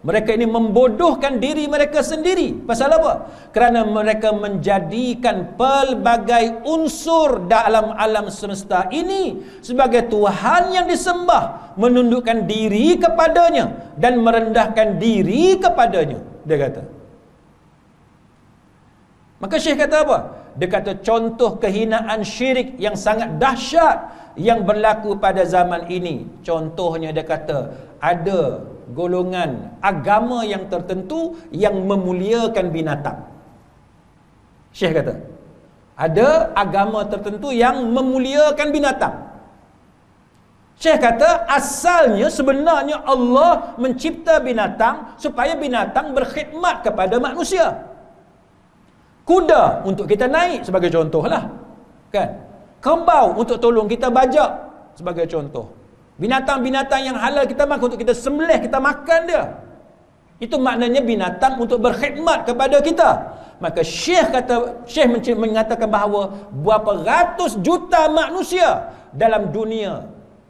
mereka ini membodohkan diri mereka sendiri. Pasal apa? Kerana mereka menjadikan pelbagai unsur dalam alam semesta ini sebagai Tuhan yang disembah, menundukkan diri kepadanya dan merendahkan diri kepadanya. Dia kata. Maka Syekh kata apa? Dia kata contoh kehinaan syirik yang sangat dahsyat yang berlaku pada zaman ini. Contohnya dia kata ada golongan agama yang tertentu yang memuliakan binatang. Syekh kata ada agama tertentu yang memuliakan binatang. Syekh kata asalnya sebenarnya Allah mencipta binatang supaya binatang berkhidmat kepada manusia. Kuda untuk kita naik sebagai contoh lah, kan? Kerbau untuk tolong kita bajak sebagai contoh. Binatang-binatang yang halal kita makan, untuk kita sembelih, kita makan dia. Itu maknanya binatang untuk berkhidmat kepada kita. Maka Syekh mengatakan bahawa berapa ratus juta manusia dalam dunia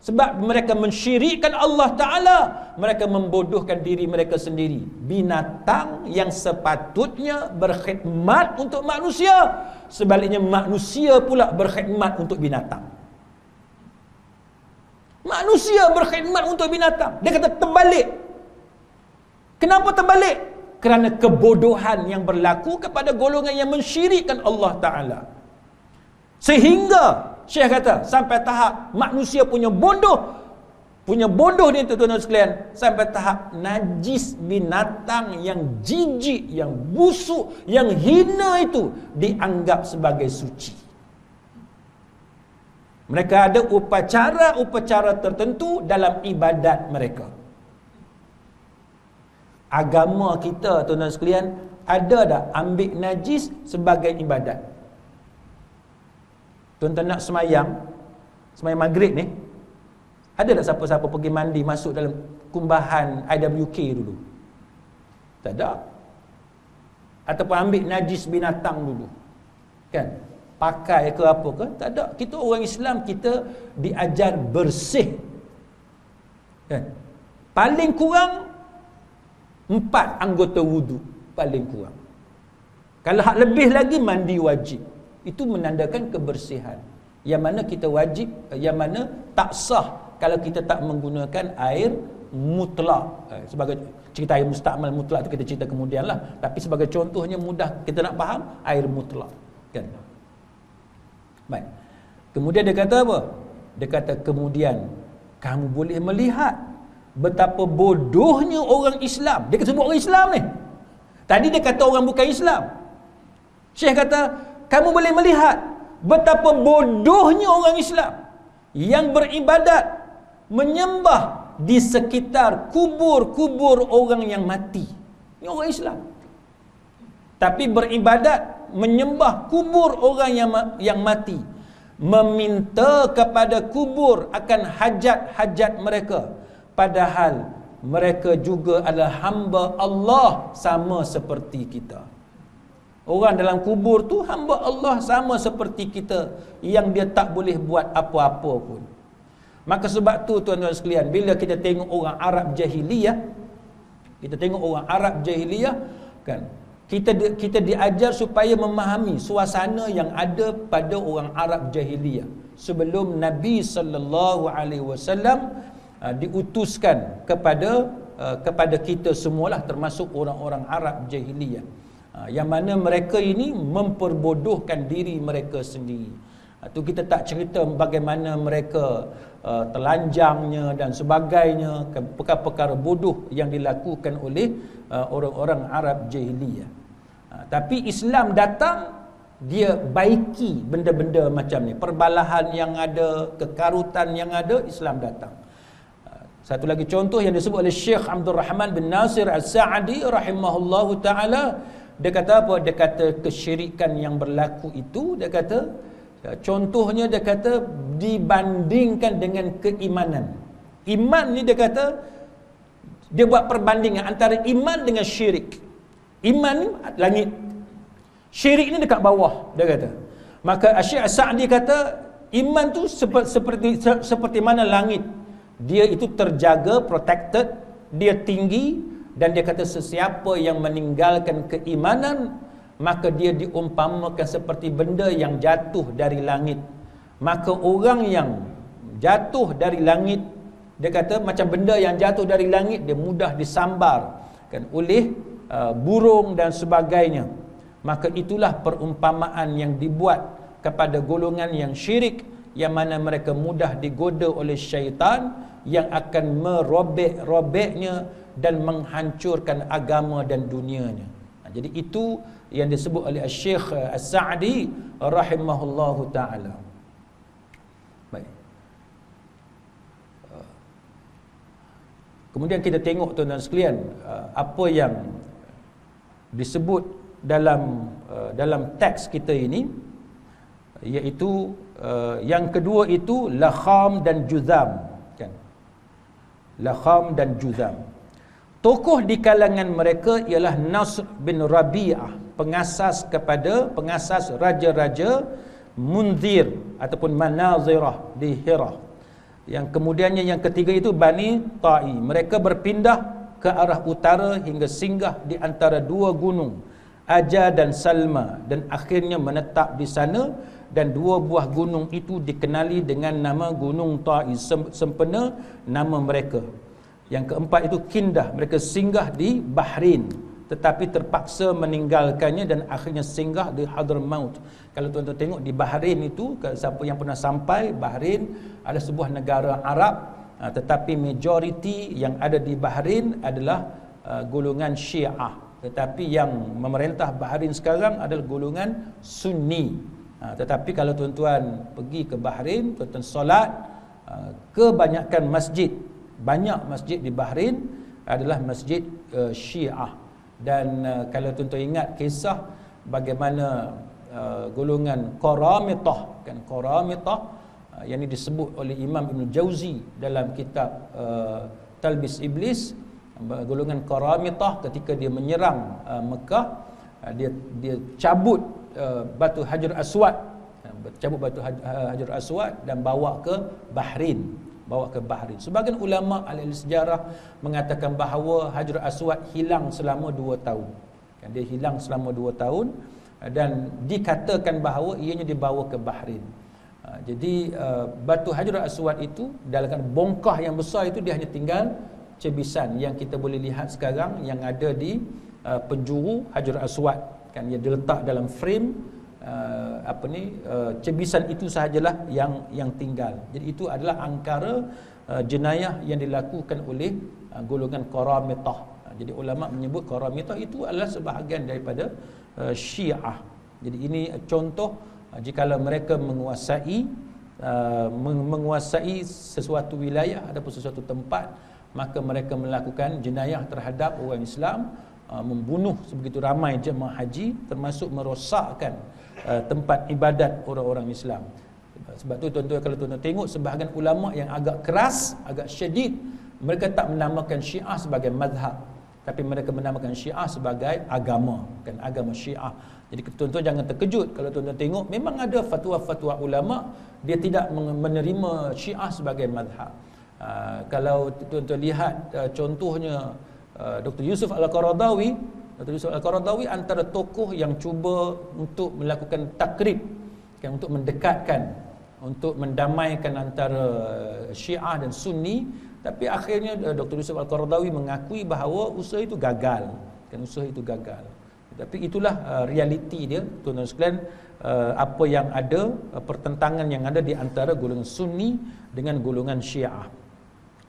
Sebab mereka mensyirikkan Allah Ta'ala, mereka membodohkan diri mereka sendiri. Binatang yang sepatutnya berkhidmat untuk manusia, sebaliknya manusia pula berkhidmat untuk binatang. Manusia berkhidmat untuk binatang. Dia kata terbalik. Kenapa terbalik? Kerana kebodohan yang berlaku kepada golongan yang mensyirikkan Allah Ta'ala. Sehingga Syekh kata sampai tahap manusia punya bodoh ni tuan-tuan sekalian, sampai tahap najis binatang yang jijik, yang busuk, yang hina itu dianggap sebagai suci. Mereka ada upacara-upacara tertentu dalam ibadat mereka. Agama kita tuan-tuan sekalian ada tak ambil najis sebagai ibadat? Tuan-tuan nak semayang maghrib ni, ada tak siapa-siapa pergi mandi masuk dalam kumbahan IWK dulu? Tak ada. Ataupun ambil najis binatang dulu, kan? Pakai ke apa ke? Tak ada. Kita orang Islam, kita diajar bersih, kan? Paling kurang 4 anggota wudu, paling kurang. Kalau hak lebih lagi mandi wajib. Itu menandakan kebersihan. Yang mana kita wajib, yang mana tak sah kalau kita tak menggunakan air mutlak. Sebagai cerita air mustakmal mutlak tu kita cerita kemudian lah. Tapi sebagai contohnya mudah kita nak faham, air mutlak, kan? Baik. Kemudian dia kata apa? Dia kata kemudian kamu boleh melihat betapa bodohnya orang Islam. Dia sebut orang Islam ni. Tadi dia kata orang bukan Islam. Syekh kata kamu boleh melihat betapa bodohnya orang Islam yang beribadat, menyembah di sekitar kubur-kubur orang yang mati. Ini orang Islam. Tapi beribadat, menyembah kubur orang yang mati, meminta kepada kubur akan hajat-hajat mereka, padahal mereka juga adalah hamba Allah sama seperti kita. Orang dalam kubur tu hamba Allah sama seperti kita, yang dia tak boleh buat apa-apa pun. Maka sebab tu tuan-tuan sekalian, bila kita tengok orang Arab jahiliyah, kan, kita diajar supaya memahami suasana yang ada pada orang Arab jahiliyah sebelum Nabi sallallahu alaihi wasallam diutuskan kepada kita semualah, termasuk orang-orang Arab jahiliyah. Yang mana mereka ini memperbodohkan diri mereka sendiri. Tu kita tak cerita bagaimana mereka telanjangnya dan sebagainya, perkara-perkara bodoh yang dilakukan oleh orang-orang Arab jahiliyah. Tapi Islam datang, dia baiki benda-benda macam ni. Perbalahan yang ada, kekarutan yang ada, Islam datang. Satu lagi contoh yang disebut oleh Syekh Abdul Rahman bin Nasir Al-Sa'di rahimahullahu ta'ala. Dia kata apa? Dia kata kesyirikan yang berlaku itu, dia kata contohnya, dia kata dibandingkan dengan keimanan. Iman ni dia kata, dia buat perbandingan antara iman dengan syirik. Iman ni langit, syirik ni dekat bawah, dia kata. Maka Syekh Sa'di kata iman tu seperti mana langit. Dia itu terjaga, protected, dia tinggi. Dan dia kata sesiapa yang meninggalkan keimanan, maka dia diumpamakan seperti benda yang jatuh dari langit. Maka orang yang jatuh dari langit, dia kata macam benda yang jatuh dari langit, dia mudah disambar kan oleh burung dan sebagainya. Maka itulah perumpamaan yang dibuat kepada golongan yang syirik, yang mana mereka mudah digoda oleh syaitan yang akan merobek-robeknya dan menghancurkan agama dan dunianya. Jadi itu yang disebut oleh Syekh As-Sa'di rahimahullahu ta'ala. Baik. Kemudian kita tengok tuan-tuan sekalian, apa yang disebut dalam teks kita ini, iaitu yang kedua itu Lakham dan Juzam, kan? Lakham dan Juzam. Tokoh di kalangan mereka ialah Nasr bin Rabi'ah, pengasas raja-raja Munzir ataupun Manazirah di Hira. Yang kemudiannya yang ketiga itu Bani Ta'i. Mereka berpindah ke arah utara hingga singgah di antara dua gunung, Aja dan Salma, dan akhirnya menetap di sana, dan dua buah gunung itu dikenali dengan nama Gunung Ta'i, sempena nama mereka. Yang keempat itu Kindah, mereka singgah di Bahrain tetapi terpaksa meninggalkannya dan akhirnya singgah di Hadramaut. Kalau tuan-tuan tengok di Bahrain itu, siapa yang pernah sampai, Bahrain adalah sebuah negara Arab, tetapi majoriti yang ada di Bahrain adalah golongan Syiah, tetapi yang memerintah Bahrain sekarang adalah golongan Sunni. Tetapi kalau tuan-tuan pergi ke Bahrain, tuan-tuan solat, kebanyakan masjid, banyak masjid di Bahrain adalah masjid Syiah. Dan kalau tuan-tuan ingat kisah bagaimana golongan Qaramitah, kan, Qaramitah yang ini disebut oleh Imam Ibn Jauzi dalam kitab Talbis Iblis, golongan Qaramitah ketika dia menyerang Mekah, dia cabut batu Hajar Aswad, Hajar Aswad dan bawa ke Bahrain. Sebagian ulama ahli sejarah mengatakan bahawa Hajar Aswad hilang selama 2 tahun. Dia hilang selama 2 tahun dan dikatakan bahawa ianya dibawa ke Bahrain. Jadi batu Hajar Aswad itu dalam bongkah yang besar itu, dia hanya tinggal cebisan yang kita boleh lihat sekarang yang ada di penjuru Hajar Aswad. Kan dia diletak dalam frame, cebisan itu sahajalah yang tinggal. Jadi itu adalah angkara jenayah yang dilakukan oleh golongan Qaramitah. Jadi ulama menyebut Qaramitah itu adalah sebahagian daripada Syiah. Jadi ini contoh jikalau mereka menguasai sesuatu wilayah ataupun sesuatu tempat, maka mereka melakukan jenayah terhadap orang Islam, membunuh sebegitu ramai jemaah haji, termasuk merosakkan tempat ibadat orang-orang Islam. Sebab tu tuan-tuan, kalau tuan-tuan tengok sebahagian ulama yang agak keras, agak syedid, mereka tak menamakan Syiah sebagai mazhab, tapi mereka menamakan Syiah sebagai agama, kan, agama Syiah. Jadi tuan-tuan jangan terkejut kalau tuan-tuan tengok memang ada fatwa-fatwa ulama dia tidak menerima Syiah sebagai mazhab. Kalau tuan-tuan lihat contohnya Dr. Yusuf Al-Qaradawi, antara tokoh yang cuba untuk melakukan takrib, kan, untuk mendekatkan, untuk mendamaikan antara Syiah dan Sunni, tapi akhirnya Dr. Yusuf Al-Qaradawi mengakui bahawa usaha itu gagal, kan, Tapi itulah realiti dia, tuan-tuan sekalian, apa yang ada, pertentangan yang ada di antara golongan Sunni dengan golongan Syiah.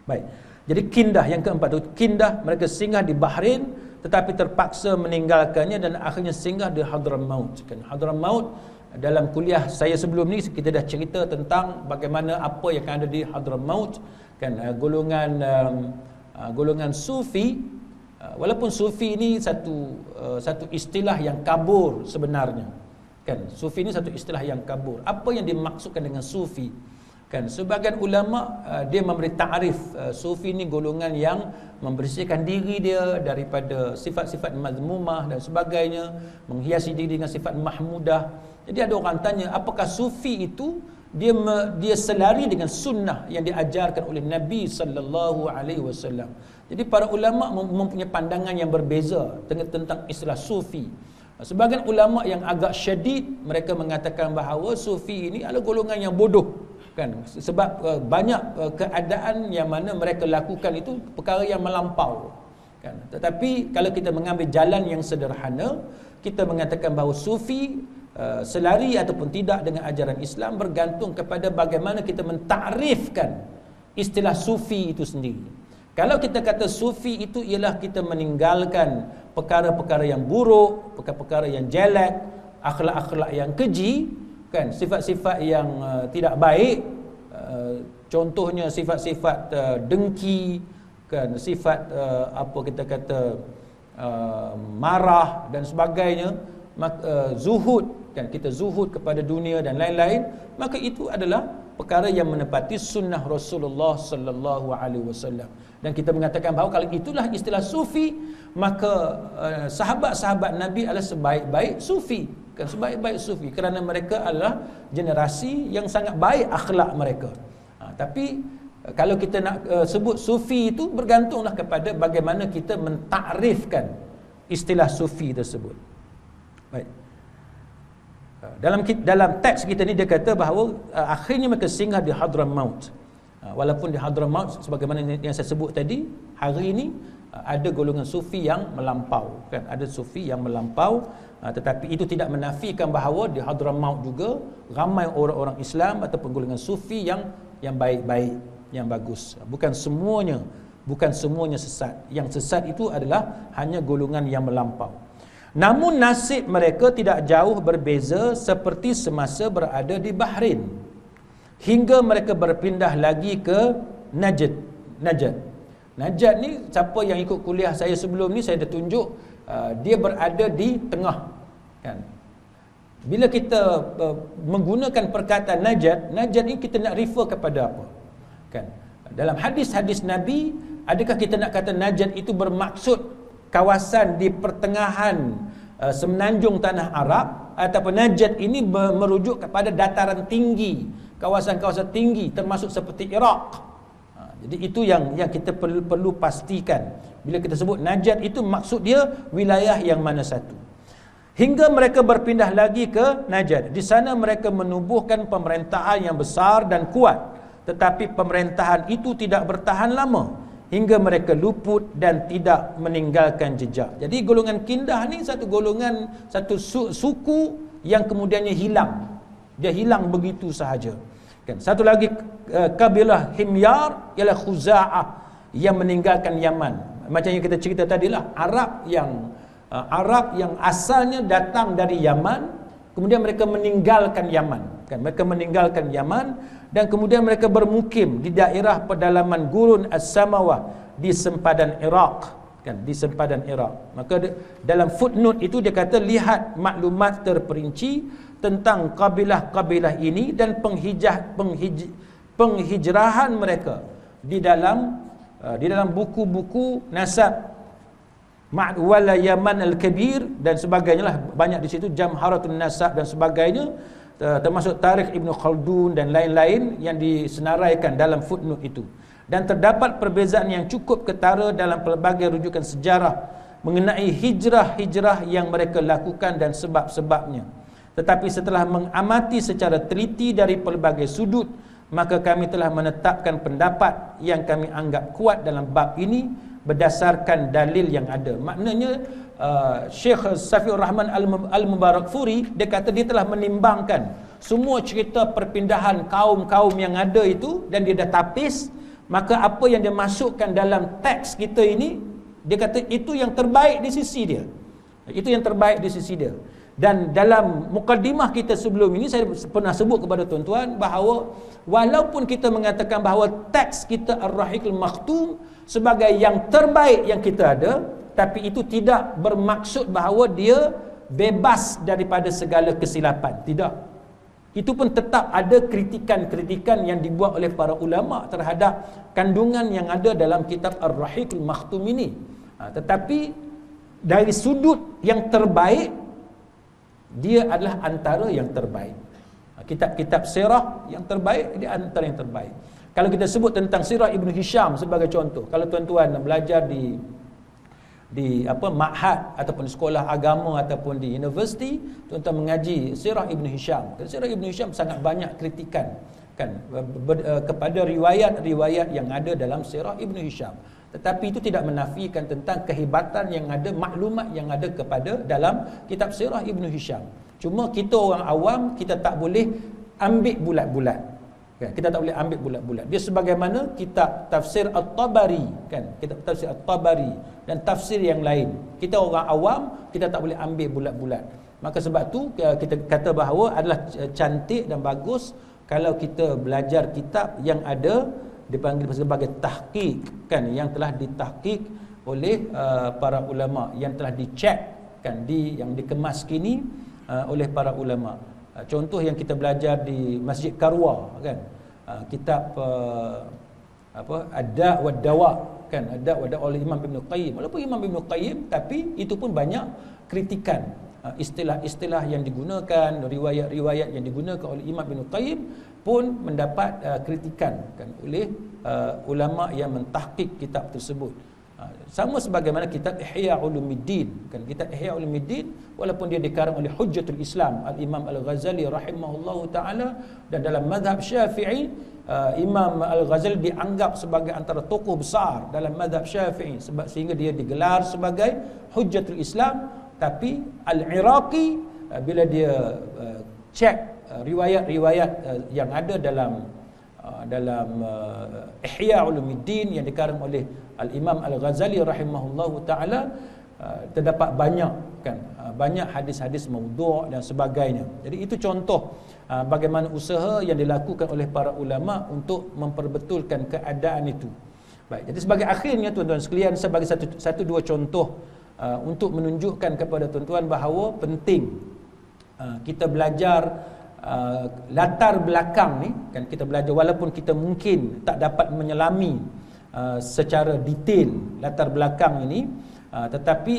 Baik. Jadi Kindah yang keempat itu, Kindah mereka singgah di Bahrain tetapi terpaksa meninggalkannya dan akhirnya singgah di Hadramaut. Kan, Hadramaut, dalam kuliah saya sebelum ni kita dah cerita tentang bagaimana apa yang ada di Hadramaut, kan, golongan Sufi. Walaupun Sufi ini satu istilah yang kabur sebenarnya. Kan, Sufi ini satu istilah yang kabur. Apa yang dimaksudkan dengan Sufi? Kan, sebagian ulama dia memberi takrif Sufi ni golongan yang membersihkan diri dia daripada sifat-sifat mazmumah dan sebagainya, menghiasi diri dengan sifat mahmudah. Jadi ada orang tanya, apakah Sufi itu dia selari dengan sunnah yang diajarkan oleh Nabi sallallahu alaihi wasallam. Jadi para ulama mempunyai pandangan yang berbeza tentang istilah Sufi. Sebagian ulama yang agak syadid, mereka mengatakan bahawa Sufi ini adalah golongan yang bodoh, kan, sebab banyak keadaan yang mana mereka lakukan itu perkara yang melampau, kan. Tetapi kalau kita mengambil jalan yang sederhana, kita mengatakan bahawa Sufi selari ataupun tidak dengan ajaran Islam bergantung kepada bagaimana kita mentakrifkan istilah Sufi itu sendiri. Kalau kita kata Sufi itu ialah kita meninggalkan perkara-perkara yang buruk, perkara-perkara yang jelek, akhlak-akhlak yang keji, kan, sifat-sifat yang tidak baik, contohnya sifat-sifat dengki, kan, sifat apa kita kata marah dan sebagainya, zuhud, kan, kita zuhud kepada dunia dan lain-lain, maka itu adalah perkara yang menepati sunnah Rasulullah sallallahu alaihi wasallam. Dan kita mengatakan bahawa kalau itulah istilah Sufi, maka sahabat-sahabat Nabi adalah sebaik-baik Sufi, kan, sebaik-baik Sufi, kerana mereka adalah generasi yang sangat baik akhlak mereka. Tapi kalau kita nak sebut sufi itu bergantunglah kepada bagaimana kita mentakrifkan istilah sufi tersebut. Baik. Dalam teks kita ni dia kata bahawa akhirnya mereka singgah di Hadramaut. Walaupun di Hadramaut sebagaimana yang saya sebut tadi, hari ini ada golongan sufi yang melampau, kan, ada sufi yang melampau, tetapi itu tidak menafikan bahawa di Hadramaut juga ramai orang-orang Islam ataupun golongan sufi yang baik-baik, yang bagus. Bukan semuanya sesat. Yang sesat itu adalah hanya golongan yang melampau. Namun nasib mereka tidak jauh berbeza seperti semasa berada di Bahrain, hingga mereka berpindah lagi ke Najd. Najd ni, siapa yang ikut kuliah saya sebelum ni, saya dah tunjuk dia berada di tengah, kan. Bila kita menggunakan perkataan Najd ni kita nak refer kepada apa, kan? Dalam hadis-hadis Nabi, adakah kita nak kata Najd itu bermaksud kawasan di pertengahan semenanjung tanah Arab, ataupun Najd ini merujuk kepada dataran tinggi, kawasan-kawasan tinggi termasuk seperti Iraq. Jadi itu yang kita perlu pastikan. Bila kita sebut Najd itu maksud dia wilayah yang mana satu. Hingga mereka berpindah lagi ke Najd. Di sana mereka menubuhkan pemerintahan yang besar dan kuat, tetapi pemerintahan itu tidak bertahan lama, hingga mereka luput dan tidak meninggalkan jejak. Jadi golongan Kindah ni satu golongan, satu suku yang kemudiannya hilang. Dia hilang begitu sahaja, kan. Satu lagi kabilah Himyar ialah Khuza'ah yang meninggalkan Yaman. Macam yang kita cerita tadilah, Arab yang asalnya datang dari Yaman, kemudian mereka meninggalkan Yaman, kan. Mereka meninggalkan Yaman dan kemudian mereka bermukim di daerah pedalaman Gurun As-Samawah di sempadan Iraq, kan, di sempadan Iraq. Maka dalam footnote itu dia kata, lihat maklumat terperinci tentang kabilah-kabilah ini dan penghijrahan mereka di dalam buku-buku nasab Ma'wala Yaman Al-Kabir dan sebagainya lah, banyak di situ, Jamharatun Nasab dan sebagainya, termasuk Tarikh Ibn Khaldun dan lain-lain yang disenaraikan dalam footnote itu. Dan terdapat perbezaan yang cukup ketara dalam pelbagai rujukan sejarah mengenai hijrah-hijrah yang mereka lakukan dan sebab-sebabnya. Tetapi setelah mengamati secara teliti dari pelbagai sudut, maka kami telah menetapkan pendapat yang kami anggap kuat dalam bab ini berdasarkan dalil yang ada. Maknanya Syekh Safiur Rahman Al-Mubarakfuri, dia kata dia telah menimbangkan semua cerita perpindahan kaum-kaum yang ada itu dan dia dah tapis. Maka apa yang dia masukkan dalam teks kita ini, dia kata itu yang terbaik di sisi dia. Itu yang terbaik di sisi dia. Dan dalam mukadimah kita sebelum ini, saya pernah sebut kepada tuan-tuan bahawa walaupun kita mengatakan bahawa teks kita Ar-Rahiqul Makhtum sebagai yang terbaik yang kita ada, tapi itu tidak bermaksud bahawa dia bebas daripada segala kesilapan. Tidak. Itu pun tetap ada kritikan-kritikan yang dibuat oleh para ulama terhadap kandungan yang ada dalam kitab Ar-Rahiqul Makhtum ini. Tetapi dari sudut yang terbaik, dia adalah antara yang terbaik. Kitab-kitab sirah yang terbaik, dia antara yang terbaik. Kalau kita sebut tentang sirah Ibn Hisham sebagai contoh, kalau tuan-tuan belajar di ma'had ataupun sekolah agama ataupun di universiti, tuan-tuan mengaji sirah Ibn Hisham. Sirah Ibn Hisham sangat banyak kritikan, kan, kepada riwayat-riwayat yang ada dalam sirah Ibn Hisham. Tetapi itu tidak menafikan tentang kehebatan yang ada, maklumat yang ada kepada dalam kitab sirah Ibn Hisham. Cuma kita orang awam, kita tak boleh ambil bulat-bulat, kan? Kita tak boleh ambil bulat-bulat. Dia sebagaimana kitab tafsir At-Tabari, kan? Kitab tafsir At-Tabari dan tafsir yang lain. Kita orang awam, kita tak boleh ambil bulat-bulat. Maka sebab tu kita kata bahawa adalah cantik dan bagus kalau kita belajar kitab yang ada dipanggil sebagai tahqiq, kan, yang telah ditahqiq oleh para ulama, yang telah dicek, kan, yang dikemas kini oleh para ulama. Contoh yang kita belajar di Masjid Karwa, kan, kitab Ad-Da' wa Dawa, kan, Ad-Da' wa Dawa oleh Imam Ibn Qayyim. Walaupun Imam Ibn Qayyim, tapi itu pun banyak kritikan, istilah-istilah yang digunakan, riwayat-riwayat yang digunakan oleh Imam Ibn Qayyim pun mendapat kritikan kan oleh ulama yang mentahqiq kitab tersebut. Sama sebagaimana kitab Ihya Ulumuddin kan, kitab Ihya Ulumuddin walaupun dia dikarang oleh Hujjatul Islam Al-Imam Al-Ghazali rahimahullahu taala, dan dalam mazhab Syafi'i Imam Al-Ghazali dianggap sebagai antara tokoh besar dalam mazhab Syafi'i sehingga dia digelar sebagai Hujjatul Islam. Tapi Al-Iraqi bila dia cek riwayat-riwayat yang ada dalam Ihya Ulumuddin yang dikarang oleh Al-Imam Al-Ghazali rahimahullahu taala, terdapat banyak hadis-hadis maudhu' dan sebagainya. Jadi itu contoh bagaimana usaha yang dilakukan oleh para ulama untuk memperbetulkan keadaan itu. Baik, jadi sebagai akhirnya tuan-tuan sekalian, sebagai satu dua contoh untuk menunjukkan kepada tuan-tuan bahawa penting kita belajar latar belakang ni kan, kita belajar walaupun kita mungkin tak dapat menyelami secara detail latar belakang ini, tetapi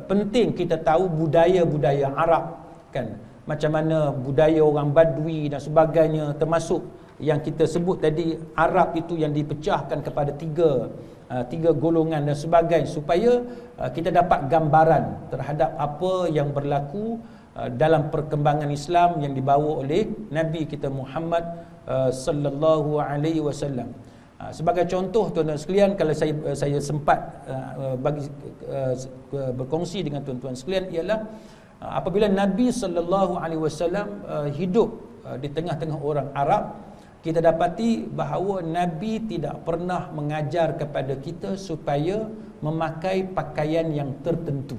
penting kita tahu budaya-budaya Arab kan, macam mana budaya orang Badui dan sebagainya, termasuk yang kita sebut tadi Arab itu yang dipecahkan kepada tiga golongan dan sebagainya, supaya kita dapat gambaran terhadap apa yang berlaku dalam perkembangan Islam yang dibawa oleh Nabi kita Muhammad sallallahu alaihi wasallam. Sebagai contoh tuan-tuan sekalian, kalau saya sempat berkongsi dengan tuan-tuan sekalian, ialah apabila Nabi sallallahu alaihi wasallam hidup di tengah-tengah orang Arab, kita dapati bahawa Nabi tidak pernah mengajar kepada kita supaya memakai pakaian yang tertentu.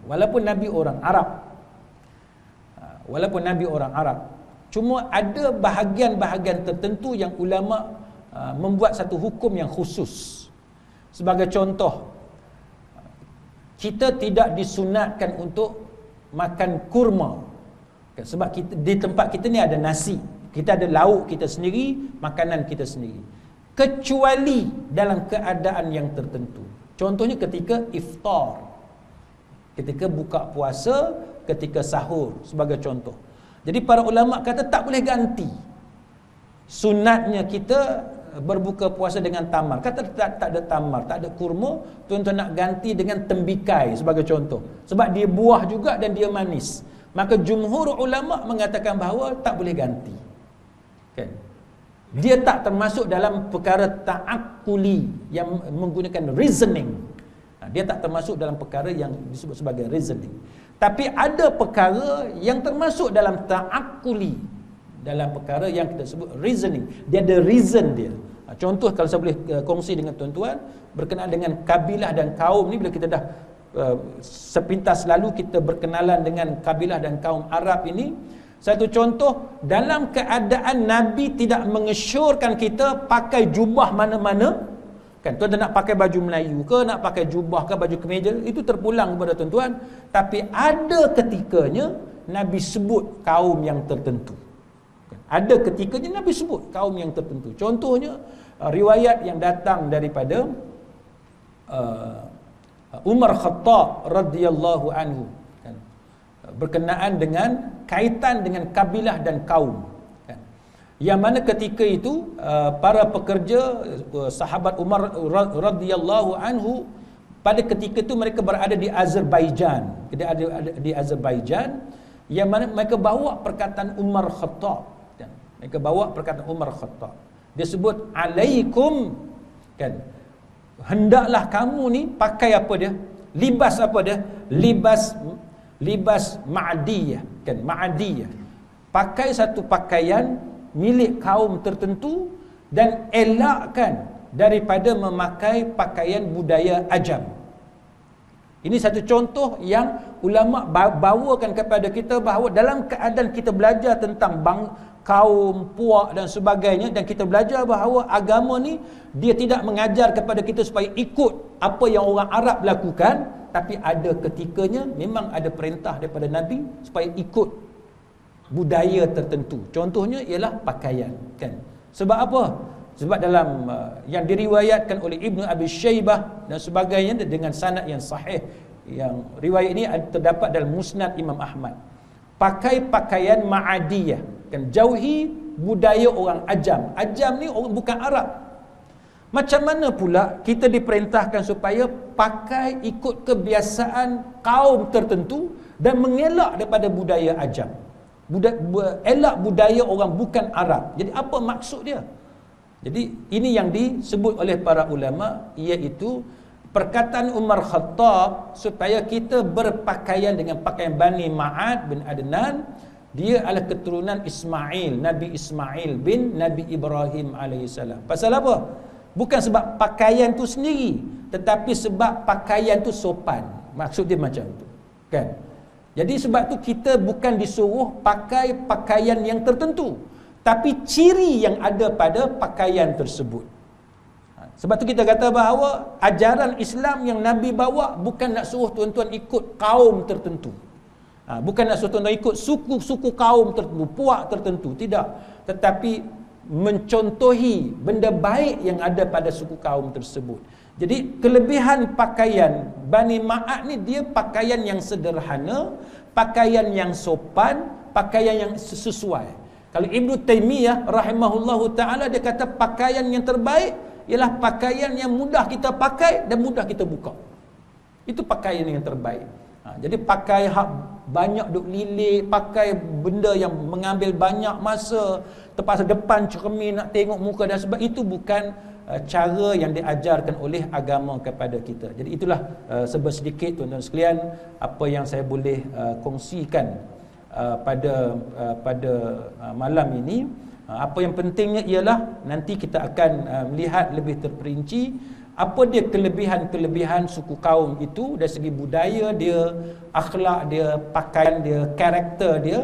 Walaupun Nabi orang Arab, cuma ada bahagian-bahagian tertentu yang ulama membuat satu hukum yang khusus. Sebagai contoh, kita tidak disunatkan untuk makan kurma, sebab di tempat kita ni ada nasi, kita ada lauk kita sendiri, makanan kita sendiri, kecuali dalam keadaan yang tertentu. Contohnya ketika iftar, ketika buka puasa, ketika sahur, sebagai contoh. Jadi para ulama kata tak boleh ganti. Sunatnya kita berbuka puasa dengan tamar. Kata tak ada tamar, tak ada kurma, tuan-tuan nak ganti dengan tembikai sebagai contoh. Sebab dia buah juga dan dia manis. Maka jumhur ulama mengatakan bahawa tak boleh ganti. Kan? Dia tak termasuk dalam perkara ta'akkuli yang menggunakan reasoning. Dia tak termasuk dalam perkara yang disebut sebagai reasoning. Tapi ada perkara yang termasuk dalam ta'akkuli, dalam perkara yang kita sebut reasoning. Dia ada reason dia. Contoh kalau saya boleh kongsi dengan tuan-tuan berkenaan dengan kabilah dan kaum ni, bila kita dah sepintas lalu kita berkenalan dengan kabilah dan kaum Arab ini. Satu contoh, dalam keadaan Nabi tidak mengesyorkan kita pakai jubah mana-mana. Kan tuan-tuan nak pakai baju Melayu ke, nak pakai jubah ke, baju kemeja, itu terpulang kepada tuan-tuan. Tapi ada ketikanya Nabi sebut kaum yang tertentu. Ada ketikanya Nabi sebut kaum yang tertentu. Contohnya riwayat yang datang daripada Umar Khattab radhiyallahu anhu kan, berkenaan dengan kaitan dengan kabilah dan kaum. Yang mana ketika itu para pekerja sahabat Umar radhiyallahu anhu, pada ketika itu mereka berada di Azerbaijan. Di Azerbaijan, yang mana mereka bawa perkataan Umar Khattab. Mereka bawa perkataan Umar Khattab. Dia sebut alaikum, kan, hendaklah kamu ni pakai apa dia? Libas apa dia? Libas ma'diyah, kan, ma'diyah. Pakai satu pakaian milik kaum tertentu dan elakkan daripada memakai pakaian budaya ajam. Ini satu contoh yang ulama bawakan kepada kita bahawa dalam keadaan kita belajar tentang kaum, puak dan sebagainya, dan kita belajar bahawa agama ni dia tidak mengajar kepada kita supaya ikut apa yang orang Arab lakukan, tapi ada ketikanya memang ada perintah daripada Nabi supaya ikut budaya tertentu. Contohnya ialah pakaian, kan. Sebab apa? Sebab dalam yang diriwayatkan oleh Ibnu Abi Syaibah dan sebagainya dengan sanad yang sahih, yang riwayat ini terdapat dalam Musnad Imam Ahmad. Pakai pakaian ma'adiyah. kan, jauhi budaya orang ajam. Ajam ni orang bukan Arab. Macam mana pula kita diperintahkan supaya pakai ikut kebiasaan kaum tertentu dan mengelak daripada budaya ajam, elak budaya orang bukan Arab. Jadi apa maksud dia? Jadi ini yang disebut oleh para ulama, iaitu perkataan Umar Khattab supaya kita berpakaian dengan pakaian Bani Ma'ad bin Adnan. Dia adalah keturunan Ismail, Nabi Ismail bin Nabi Ibrahim alaihissalam. Pasal apa? Bukan sebab pakaian tu sendiri, tetapi sebab pakaian tu sopan. Maksud dia macam tu, kan? Jadi sebab tu kita bukan disuruh pakai pakaian yang tertentu, tapi ciri yang ada pada pakaian tersebut. Sebab tu kita kata bahawa ajaran Islam yang Nabi bawa bukan nak suruh tuan-tuan ikut kaum tertentu. Bukan nak suruh tuan-tuan ikut suku-suku kaum tertentu, puak tertentu, tidak. Tetapi mencontohi benda baik yang ada pada suku kaum tersebut. Jadi kelebihan pakaian Bani Ma'ad ni, dia pakaian yang sederhana, pakaian yang sopan, pakaian yang sesuai. Kalau Ibnu Taimiyah rahimahullahu ta'ala, dia kata pakaian yang terbaik ialah pakaian yang mudah kita pakai dan mudah kita buka. Itu pakaian yang terbaik. Jadi pakai banyak duk lilit, pakai benda yang mengambil banyak masa, terpaksa depan cermin nak tengok muka, dan sebab itu bukan cara yang diajarkan oleh agama kepada kita. Jadi itulah sedikit tuan-tuan sekalian apa yang saya boleh kongsikan pada malam ini. Apa yang pentingnya ialah nanti kita akan melihat lebih terperinci apa dia kelebihan-kelebihan suku kaum itu dari segi budaya dia, akhlak dia, pakaian dia, karakter dia,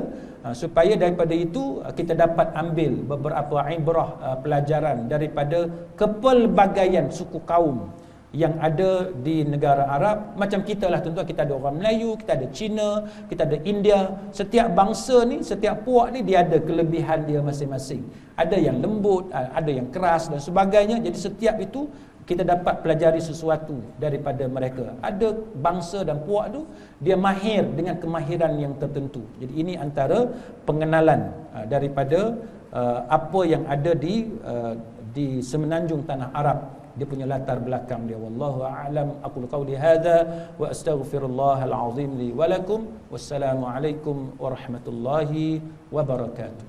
supaya daripada itu kita dapat ambil beberapa ibrah, pelajaran daripada kepelbagaian suku kaum yang ada di negara Arab. Macam kita lah tuan-tuan, kita ada orang Melayu, kita ada Cina, kita ada India. Setiap bangsa ni, setiap puak ni dia ada kelebihan dia masing-masing. Ada yang lembut, ada yang keras dan sebagainya. Jadi setiap itu kita dapat pelajari sesuatu daripada mereka. Ada bangsa dan puak tu dia mahir dengan kemahiran yang tertentu. Jadi ini antara pengenalan daripada apa yang ada di semenanjung tanah Arab, dia punya latar belakang dia. Wallahu a'lam. Aqulu qawli hadza wa astaghfirullahal azim li wa lakum. Wassalamu alaikum warahmatullahi wabarakatuh.